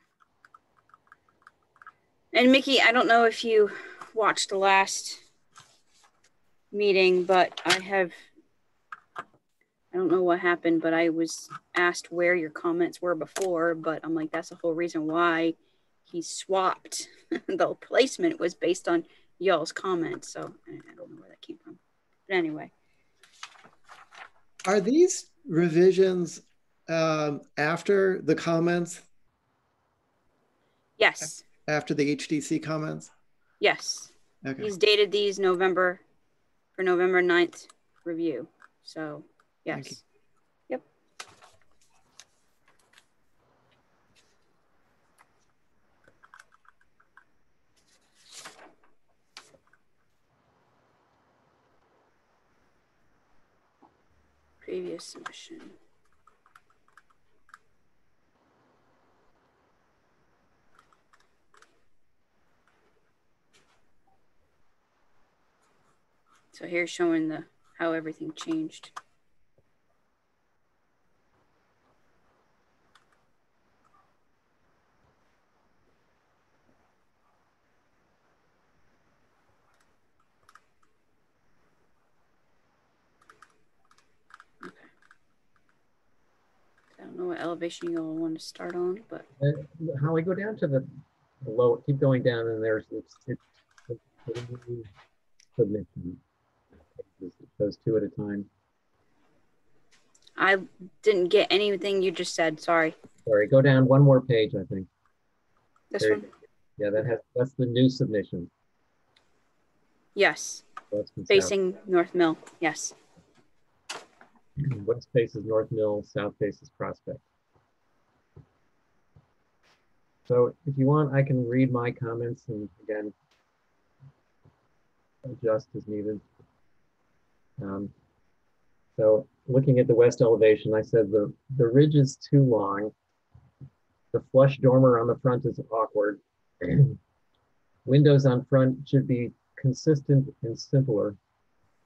And Mickey, I don't know if you watched the last meeting, but I don't know what happened, but I was asked where your comments were before, but I'm like, that's the whole reason why he swapped. The placement was based on y'all's comments, so I don't know where that came from. But anyway.
Are these revisions after the comments?
Yes.
After the HDC comments?
Yes.
Okay.
He's dated these November 9th review. So, yes. Yep. previous submission. So here's showing the how everything changed. Okay. I don't know what elevation you'll want to start on, but
Holly, go down to the low, keep going down, and there's submission. Those two at a time.
I didn't get anything you just said. Sorry.
Sorry, go down one more page, I think.
This
There,
one?
yeah, that's the new submission.
Yes.
West and
Facing North Mill. Yes.
south. West faces North Mill, south faces Prospect. So if you want, I can read my comments and again, adjust as needed. So looking at the west elevation, I said the ridge is too long. The flush dormer on the front is awkward. Windows on front should be consistent and simpler,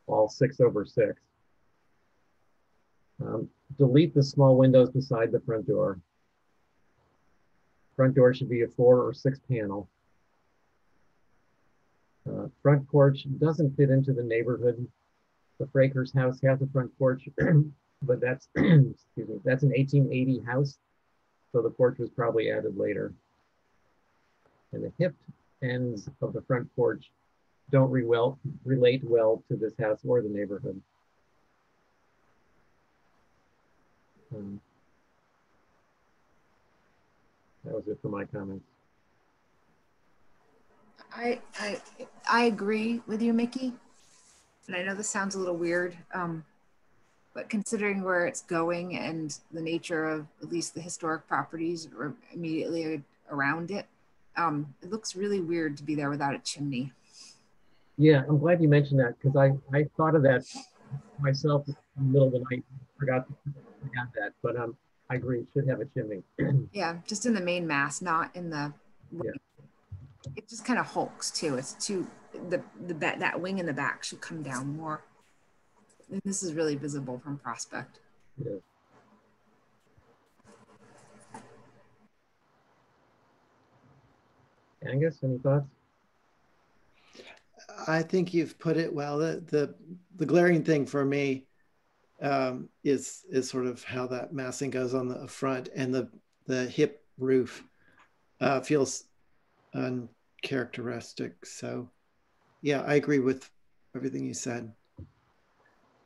all 6/6. Delete the small windows beside the front door. Front door should be a 4 or 6 panel. Front porch doesn't fit into the neighborhood. The Frakers house has a front porch, but that's, excuse me, that's an 1880 house. So the porch was probably added later. And the hipped ends of the front porch don't relate well to this house or the neighborhood. That was it for my comments.
I agree with you, Mickey. And I know this sounds a little weird, but considering where it's going and the nature of at least the historic properties immediately around it, it looks really weird to be there without a chimney.
Yeah, I'm glad you mentioned that because I thought of that myself in the middle of the night. Forgot to add that, but I agree, it should have a chimney.
Yeah, just in the main mass, not in the.
Yeah.
It just kind of hulks too. It's too that wing in the back should come down more. And this is really visible from Prospect.
Yeah. Angus, any thoughts?
I think you've put it well. The glaring thing for me is sort of how that massing goes on the front, and the hip roof feels uncharacteristic. So yeah, I agree with everything you said.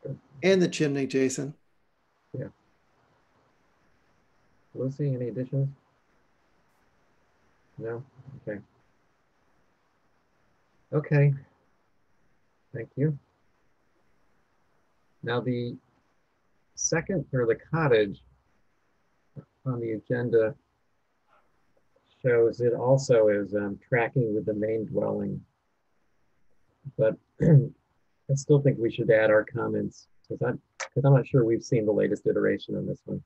Good.
And the chimney, Jason.
Yeah. Lucy, any additions? No? Okay. Okay. Thank you. Now the second, or the cottage on the agenda shows it also is tracking with the main dwelling. But I still think we should add our comments because I'm not sure we've seen the latest iteration on this one.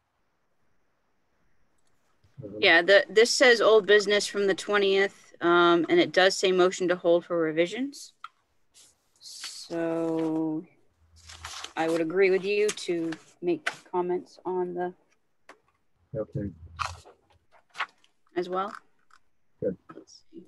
Yeah, this says old business from the 20th, and it does say motion to hold for revisions. So I would agree with you to make comments on the
Okay,
as well.
good.
Let's see.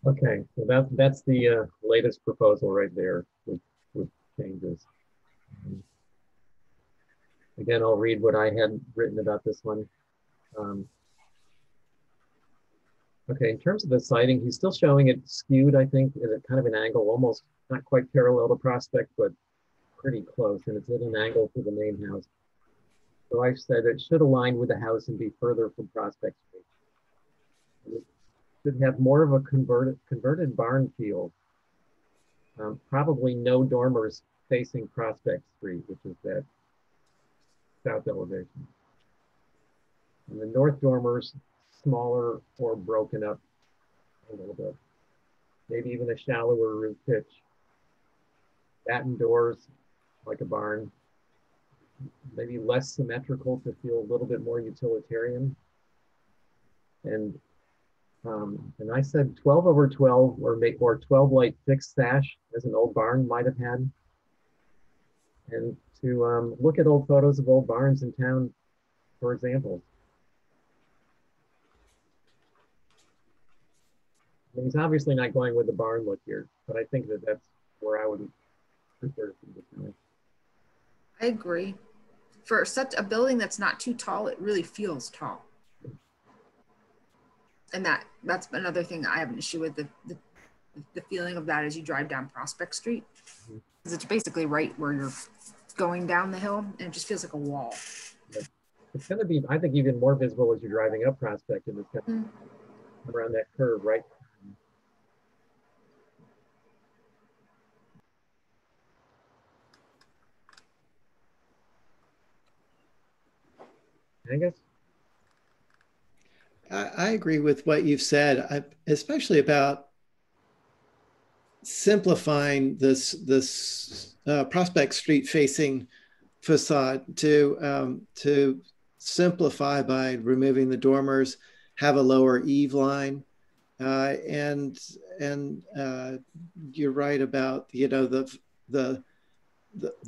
Okay, so that's the latest proposal right there with changes. Again, I'll read what I had written about this one. Okay, in terms of the siding, he's still showing it skewed, I think, at a kind of an angle, almost not quite parallel to Prospect, but pretty close, and it's at an angle to the main house. So I said it should align with the house and be further from Prospect Street. And it should have more of a converted barn feel. Probably no dormers facing Prospect Street, which is that south elevation. And the north dormers, smaller or broken up a little bit. Maybe even a shallower roof pitch. Batten doors, like a barn. Maybe less symmetrical to feel a little bit more utilitarian. And I said 12 over 12 or 12 light fixed sash as an old barn might have had. And to look at old photos of old barns in town, for example. I mean, he's obviously not going with the barn look here, but I think that that's where I would prefer to see this.
I agree. For such a building that's not too tall, it really feels tall. And that's another thing I have an issue with, the feeling of that as you drive down Prospect Street. Because it's basically right where you're going down the hill, and it just feels like a wall.
It's going to be, I think, even more visible as you're driving up Prospect, and it's going to around that curve, right? I guess.
I agree with what you've said, especially about simplifying this Prospect Street facing facade to simplify by removing the dormers, have a lower eave line, and you're right about the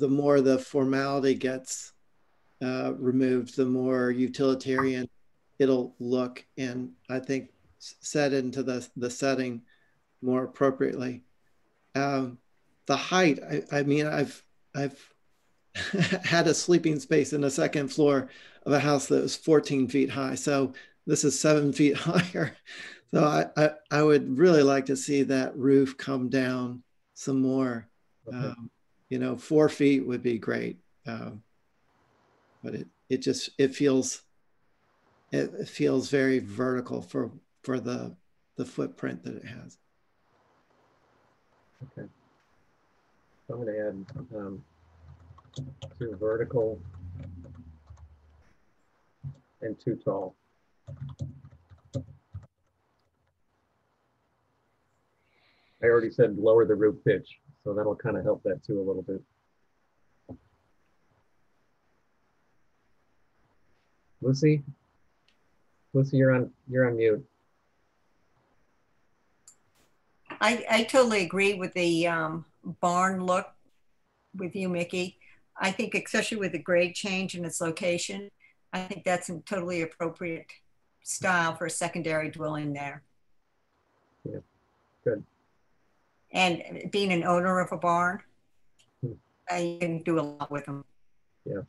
more the formality gets removed, the more utilitarian it'll look, and I think set into the setting more appropriately. The height, I mean, I've had a sleeping space in the second floor of a house that was 14 feet high. So this is 7 feet higher. So I would really like to see that roof come down some more. Okay. 4 feet would be great. But it feels very vertical for the footprint that it has.
Okay. So I'm going to add too vertical and too tall. I already said lower the roof pitch, so that'll kind of help that too a little bit. Lucy, you're on mute.
I totally agree with the barn look with you, Mickey. I think especially with the grade change in its location, I think that's a totally appropriate style for a secondary dwelling there.
Yeah, good.
And being an owner of a barn, you can do a lot with them.
Yeah.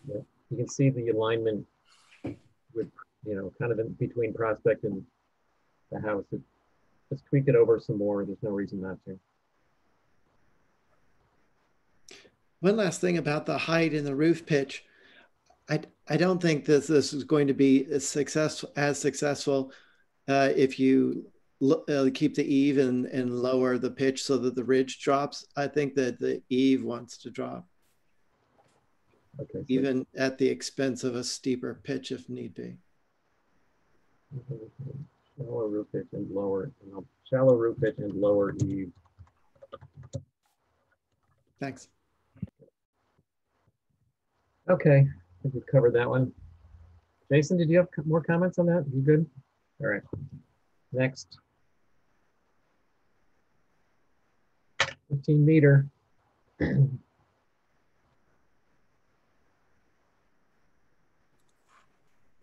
Yeah. You can see the alignment with, kind of in between Prospect and the house. Let's tweak it over some more. There's no reason not to.
One last thing about the height and the roof pitch. I don't think this is going to be as successful if you keep the eave and lower the pitch so that the ridge drops. I think that the eave wants to drop. Okay, so even at the expense of a steeper pitch if need be.
Shallow roof pitch and lower, shallow roof pitch and lower eave.
Thanks.
Okay, I think we've covered that one. Jason, did you have more comments on that? You good? All right, next. 15 meter.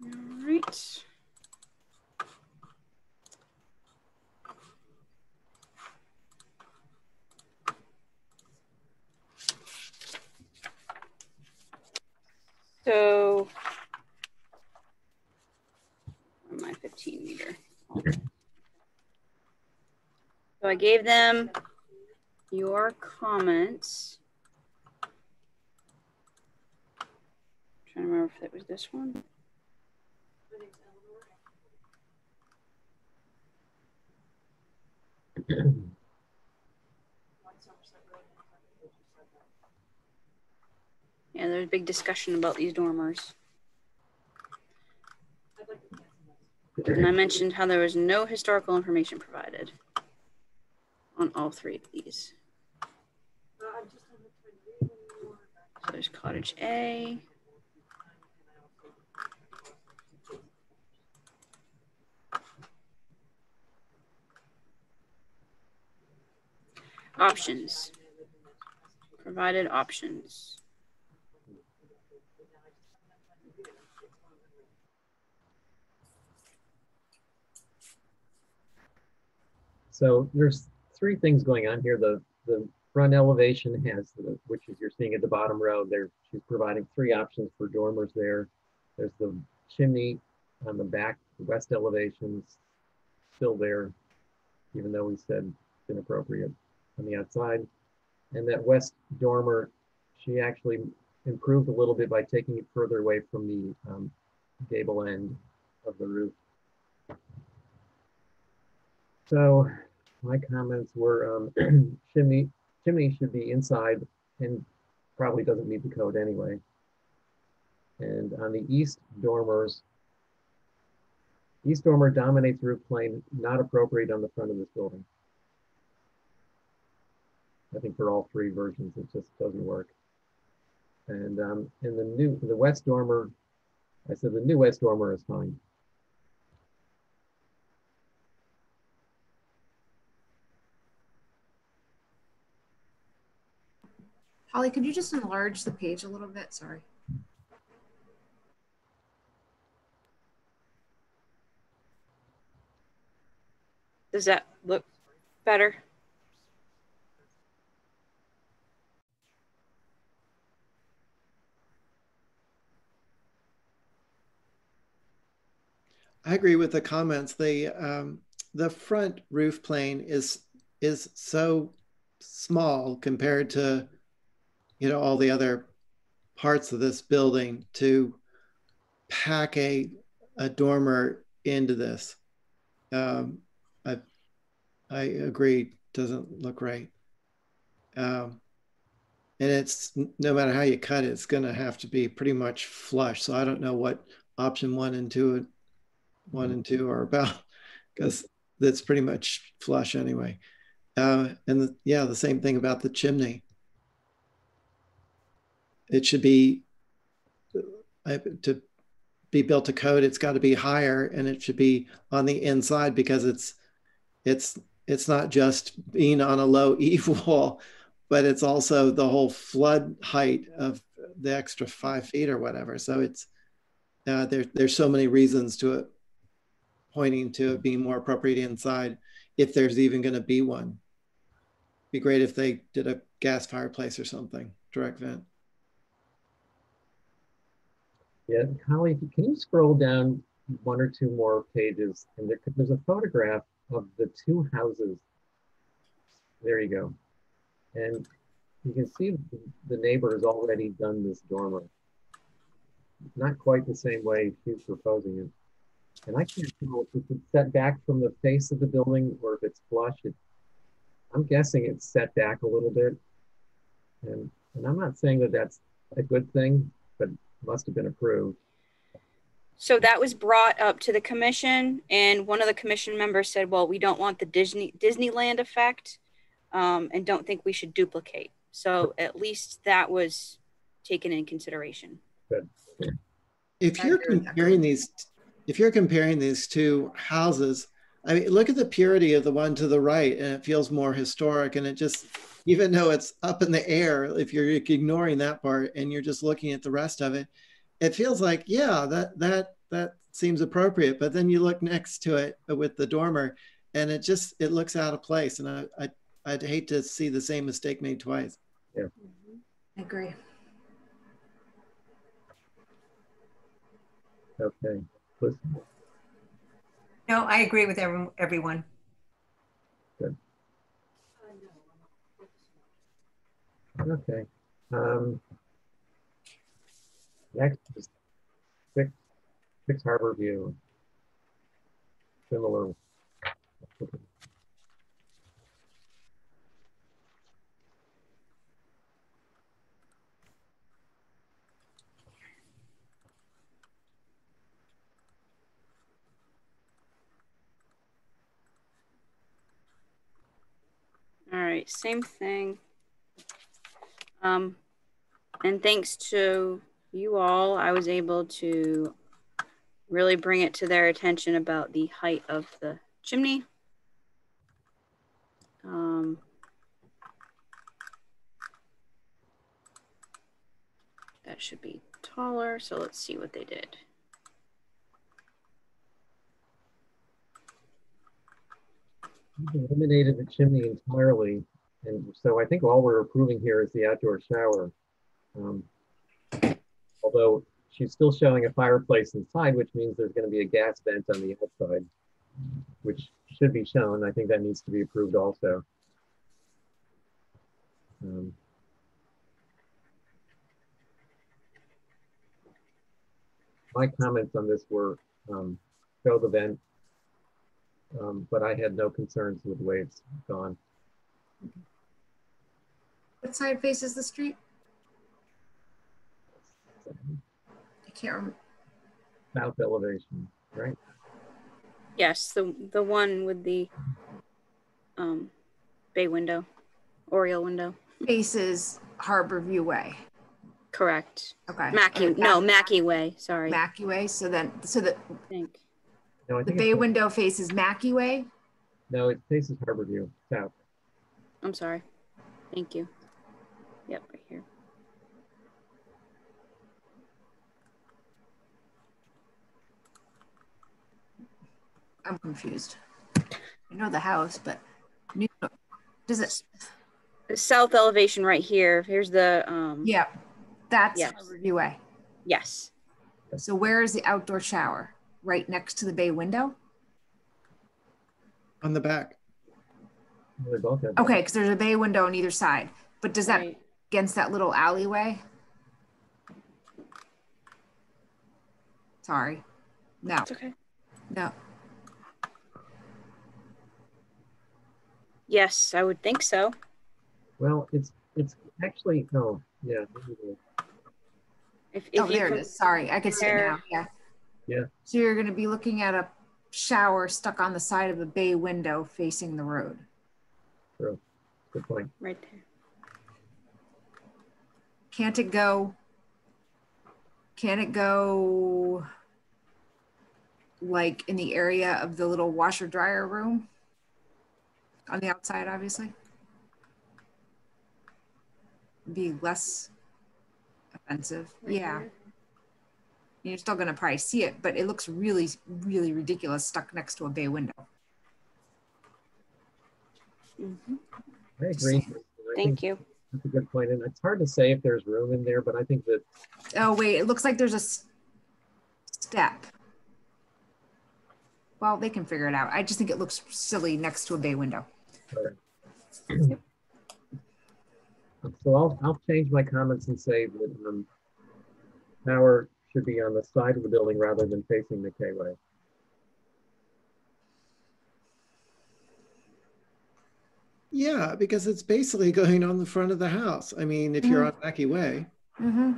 All right. So, my 15 meter. So I gave them your comments. I'm trying to remember if it was this one. Yeah, there's a big discussion about these dormers. And I mentioned how there was no historical information provided on all three of these. So there's cottage A. Options. Provided options.
So there's three things going on here. The front elevation has, which is you're seeing at the bottom row there, she's providing three options for dormers there. There's the chimney on the back, the west elevation's still there, even though we said it's inappropriate on the outside. And that west dormer, she actually improved a little bit by taking it further away from the gable end of the roof. So my comments were chimney should be inside and probably doesn't meet the code anyway. And on the east dormer dominates roof plane, not appropriate on the front of this building. I think for all three versions, it just doesn't work. And in the west dormer, I said the new west dormer is fine.
Holly, could you just enlarge the page a little bit? Sorry.
Does that look better?
I agree with the comments. The front roof plane is so small compared to, you know, all the other parts of this building to pack a dormer into this. I agree, doesn't look right. And it's, no matter how you cut it, it's going to have to be pretty much flush. So I don't know what option one and two are about, because that's pretty much flush anyway. And yeah, the same thing about the chimney. It should be, to be built to code, it's got to be higher, and it should be on the inside, because it's not just being on a low eave wall, but it's also the whole flood height of the extra 5 feet or whatever. So it's there's so many reasons to it pointing to it being more appropriate inside, if there's even going to be one. Be great if they did a gas fireplace or something, direct vent.
Yeah, Holly, can you scroll down one or two more pages? And there's a photograph of the two houses. There you go. And you can see the neighbor has already done this dormer. Not quite the same way she's proposing it. And I can't tell if it's set back from the face of the building or if it's flush. I'm guessing it's set back a little bit. And I'm not saying that that's a good thing, but it must have been approved.
So that was brought up to the commission, and one of the commission members said, well, we don't want the Disneyland effect, and don't think we should duplicate. So at least that was taken in consideration.
Good.
If you're comparing these two houses, I mean, look at the purity of the one to the right, and it feels more historic. And it just, even though it's up in the air, if you're ignoring that part and you're just looking at the rest of it, it feels like, yeah, that seems appropriate. But then you look next to it with the dormer, and it looks out of place. And I'd hate to see the same mistake made twice.
Yeah,
I agree.
okay. Listen.
No, I agree with everyone.
Good. Okay. Next is Six Harbor View. Similar.
All right, same thing. And thanks to you all, I was able to really bring it to their attention about the height of the chimney. That should be taller, so let's see what they did.
We eliminated the chimney entirely, and so I think all we're approving here is the outdoor shower. Although she's still showing a fireplace inside, which means there's going to be a gas vent on the outside, which should be shown. I think that needs to be approved also. My comments on this were show the vent, but I had no concerns with the way it's gone.
What side faces the street? I can't remember.
South elevation, right?
Yes, the one with the bay window, Oriole window.
Faces Harbor View Way.
Correct.
Okay.
Mackey Way. Sorry.
Mackey Way. So the
I think.
No, I
the
think
bay window faces Mackey Way.
No, it faces Harbor View, south.
I'm sorry. Thank you. Yep, right here.
I'm confused. I know the house, but does it?
The south elevation right here. Here's the
Yeah, that's
yes.
Harbor View Way.
Yes.
So where is the outdoor shower? Right next to the bay window?
On the back.
They're both at
Okay, because there's a bay window on either side. But does that
Right.
against that little alleyway? Sorry. No.
It's okay.
No.
Yes, I would think so.
Well, it's actually, no, yeah.
If
Oh,
you
there it is. Sorry, I can see it
compare-
now. Yeah.
Yeah.
So you're going to be looking at a shower stuck on the side of a bay window facing the road.
True. Good point.
Right there.
Can it go like in the area of the little washer dryer room on the outside, obviously? Be less offensive.
Right
Yeah.
here.
You're still going to probably see it, but it looks really, really ridiculous stuck next to a bay window.
Mm-hmm.
I agree.
Thank you.
That's a good point. And it's hard to say if there's room in there, but I think that.
Oh, wait, it looks like there's a step. Well, they can figure it out. I just think it looks silly next to a bay window.
Yep. So I'll change my comments and say that tower should be on the side of the building rather than facing the K-way.
Yeah, because it's basically going on the front of the house. I mean, if you're on Mackey Way.
Mm-hmm.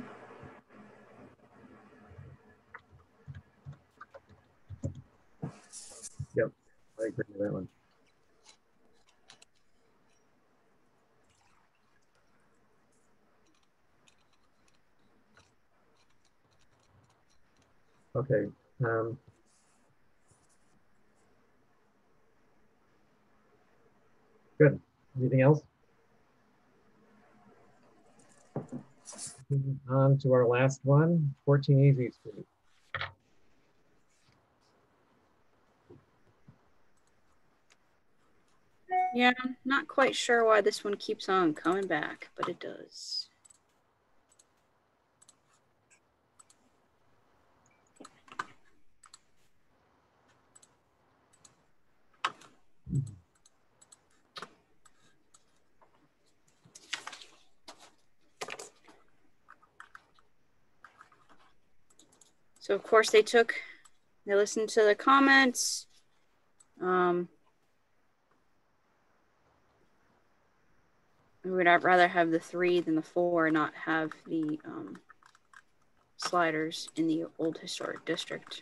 Yep, I agree with that one. Okay. Good. Anything else? On to our last one, 14 Easy Street.
Yeah, I'm not quite sure why this one keeps on coming back, but it does. So of course they listened to the comments. We would rather have the 3 than the 4, not have the sliders in the old historic district.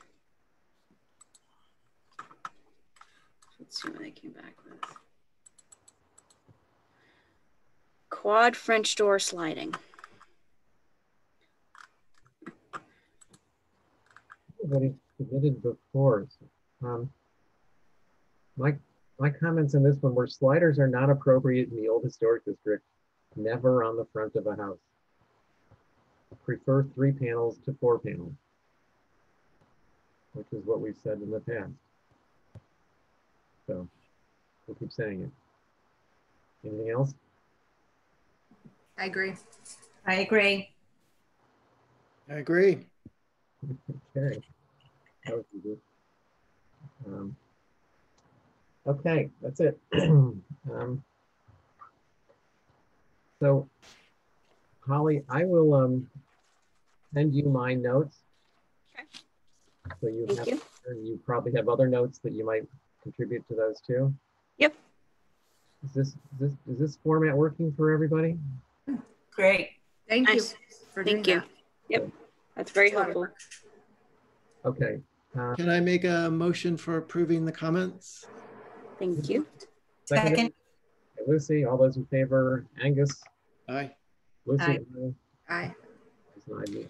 Let's see what they came back with. Quad French door sliding.
Everybody submitted before. My comments on this one were sliders are not appropriate in the old historic district, never on the front of a house. Prefer 3 panels to 4 panels, which is what we've said in the past. So we'll keep saying it. Anything else?
I agree.
I agree.
I agree.
Okay. That was easy. Okay, that's it. So, Holly, I will send you my notes.
Okay.
So you
Thank
have,
you.
you probably have other notes that you might contribute to those too.
Yep.
Is this format working for everybody?
Great.
Thank
Nice.
you for doing
Thank you.
that.
Yep. That's very
It's a lot of
helpful.
work.
Okay.
Can I make a motion for approving the comments?
Thank you.
Second.
Second.
Lucy, all those in favor? Angus?
Aye.
Lucy?
Aye.
Aye.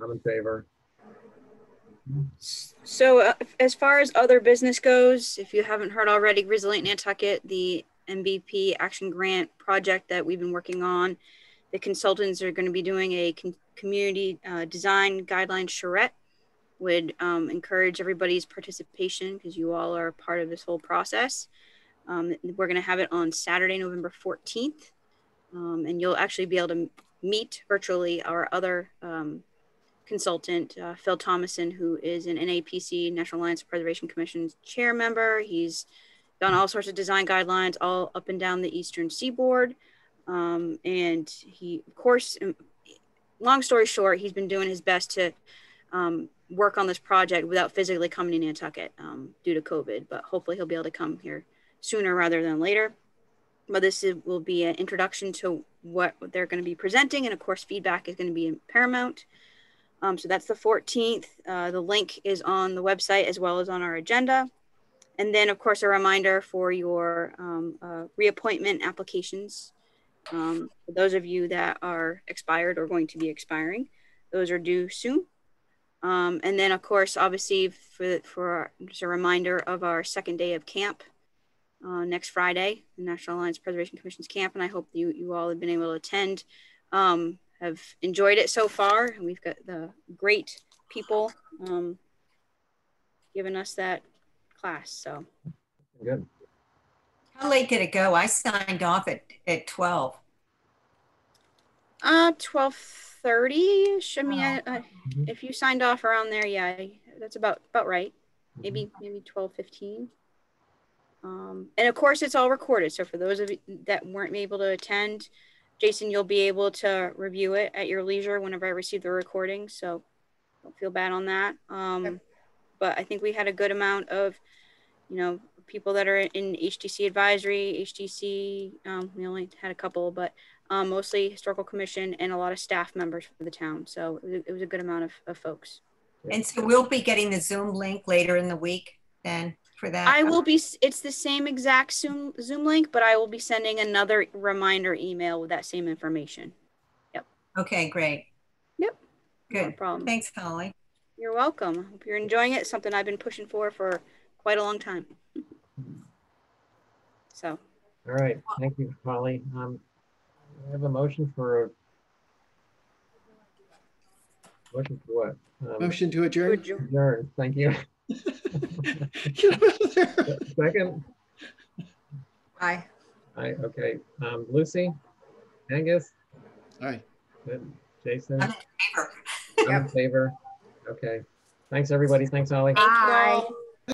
I'm in favor.
So as far as other business goes, if you haven't heard already, Resilient Nantucket, the MVP Action Grant project that we've been working on, the consultants are going to be doing a community design guideline charrette. Would encourage everybody's participation because you all are part of this whole process. We're going to have it on Saturday, November 14th. And you'll actually be able to meet virtually our other consultant, Phil Thomason, who is an NAPC, National Alliance Preservation Commission's chair member. He's done all sorts of design guidelines all up and down the Eastern Seaboard. And he, of course, long story short, he's been doing his best to work on this project without physically coming to Nantucket due to COVID, but hopefully he'll be able to come here sooner rather than later. But this will be an introduction to what they're going to be presenting. And of course, feedback is going to be paramount. So that's the 14th. The link is on the website as well as on our agenda. And then of course, a reminder for your reappointment applications. For those of you that are expired or going to be expiring, those are due soon. And then of course, obviously for just a reminder of our second day of camp next Friday, the National Alliance Preservation Commission's camp. And I hope you all have been able to attend, have enjoyed it so far. And we've got the great people giving us that class. So
Good.
How late did it go? I signed off at 12.
12:30-ish. I mean,
Wow.
if you signed off around there, yeah, that's about right. Maybe 12:15. And of course, it's all recorded. So for those of you that weren't able to attend, Jason, you'll be able to review it at your leisure whenever I receive the recording. So don't feel bad on that. But I think we had a good amount of, people that are in HTC advisory, HTC. We only had a couple, but mostly historical commission and a lot of staff members for the town. So it was a good amount of folks.
And so we'll be getting the Zoom link later in the week then for that.
I will be, it's the same exact Zoom link, but I will be sending another reminder email with that same information. Yep.
Okay, great.
Yep.
Good.
No problem.
Thanks, Holly.
You're welcome. Hope you're enjoying it. Something I've been pushing for quite a long time. So.
All right. Thank you, Holly. I have a motion for what?
Motion to adjourn.
Adjourn. Thank you.
Get out of there.
Second.
Aye.
Aye. Okay. Lucy, Angus.
Aye.
Good. Jason.
I'm in favor.
I'm in favor. Okay. Thanks, everybody. Thanks, Holly.
Thank you
Bye.
all.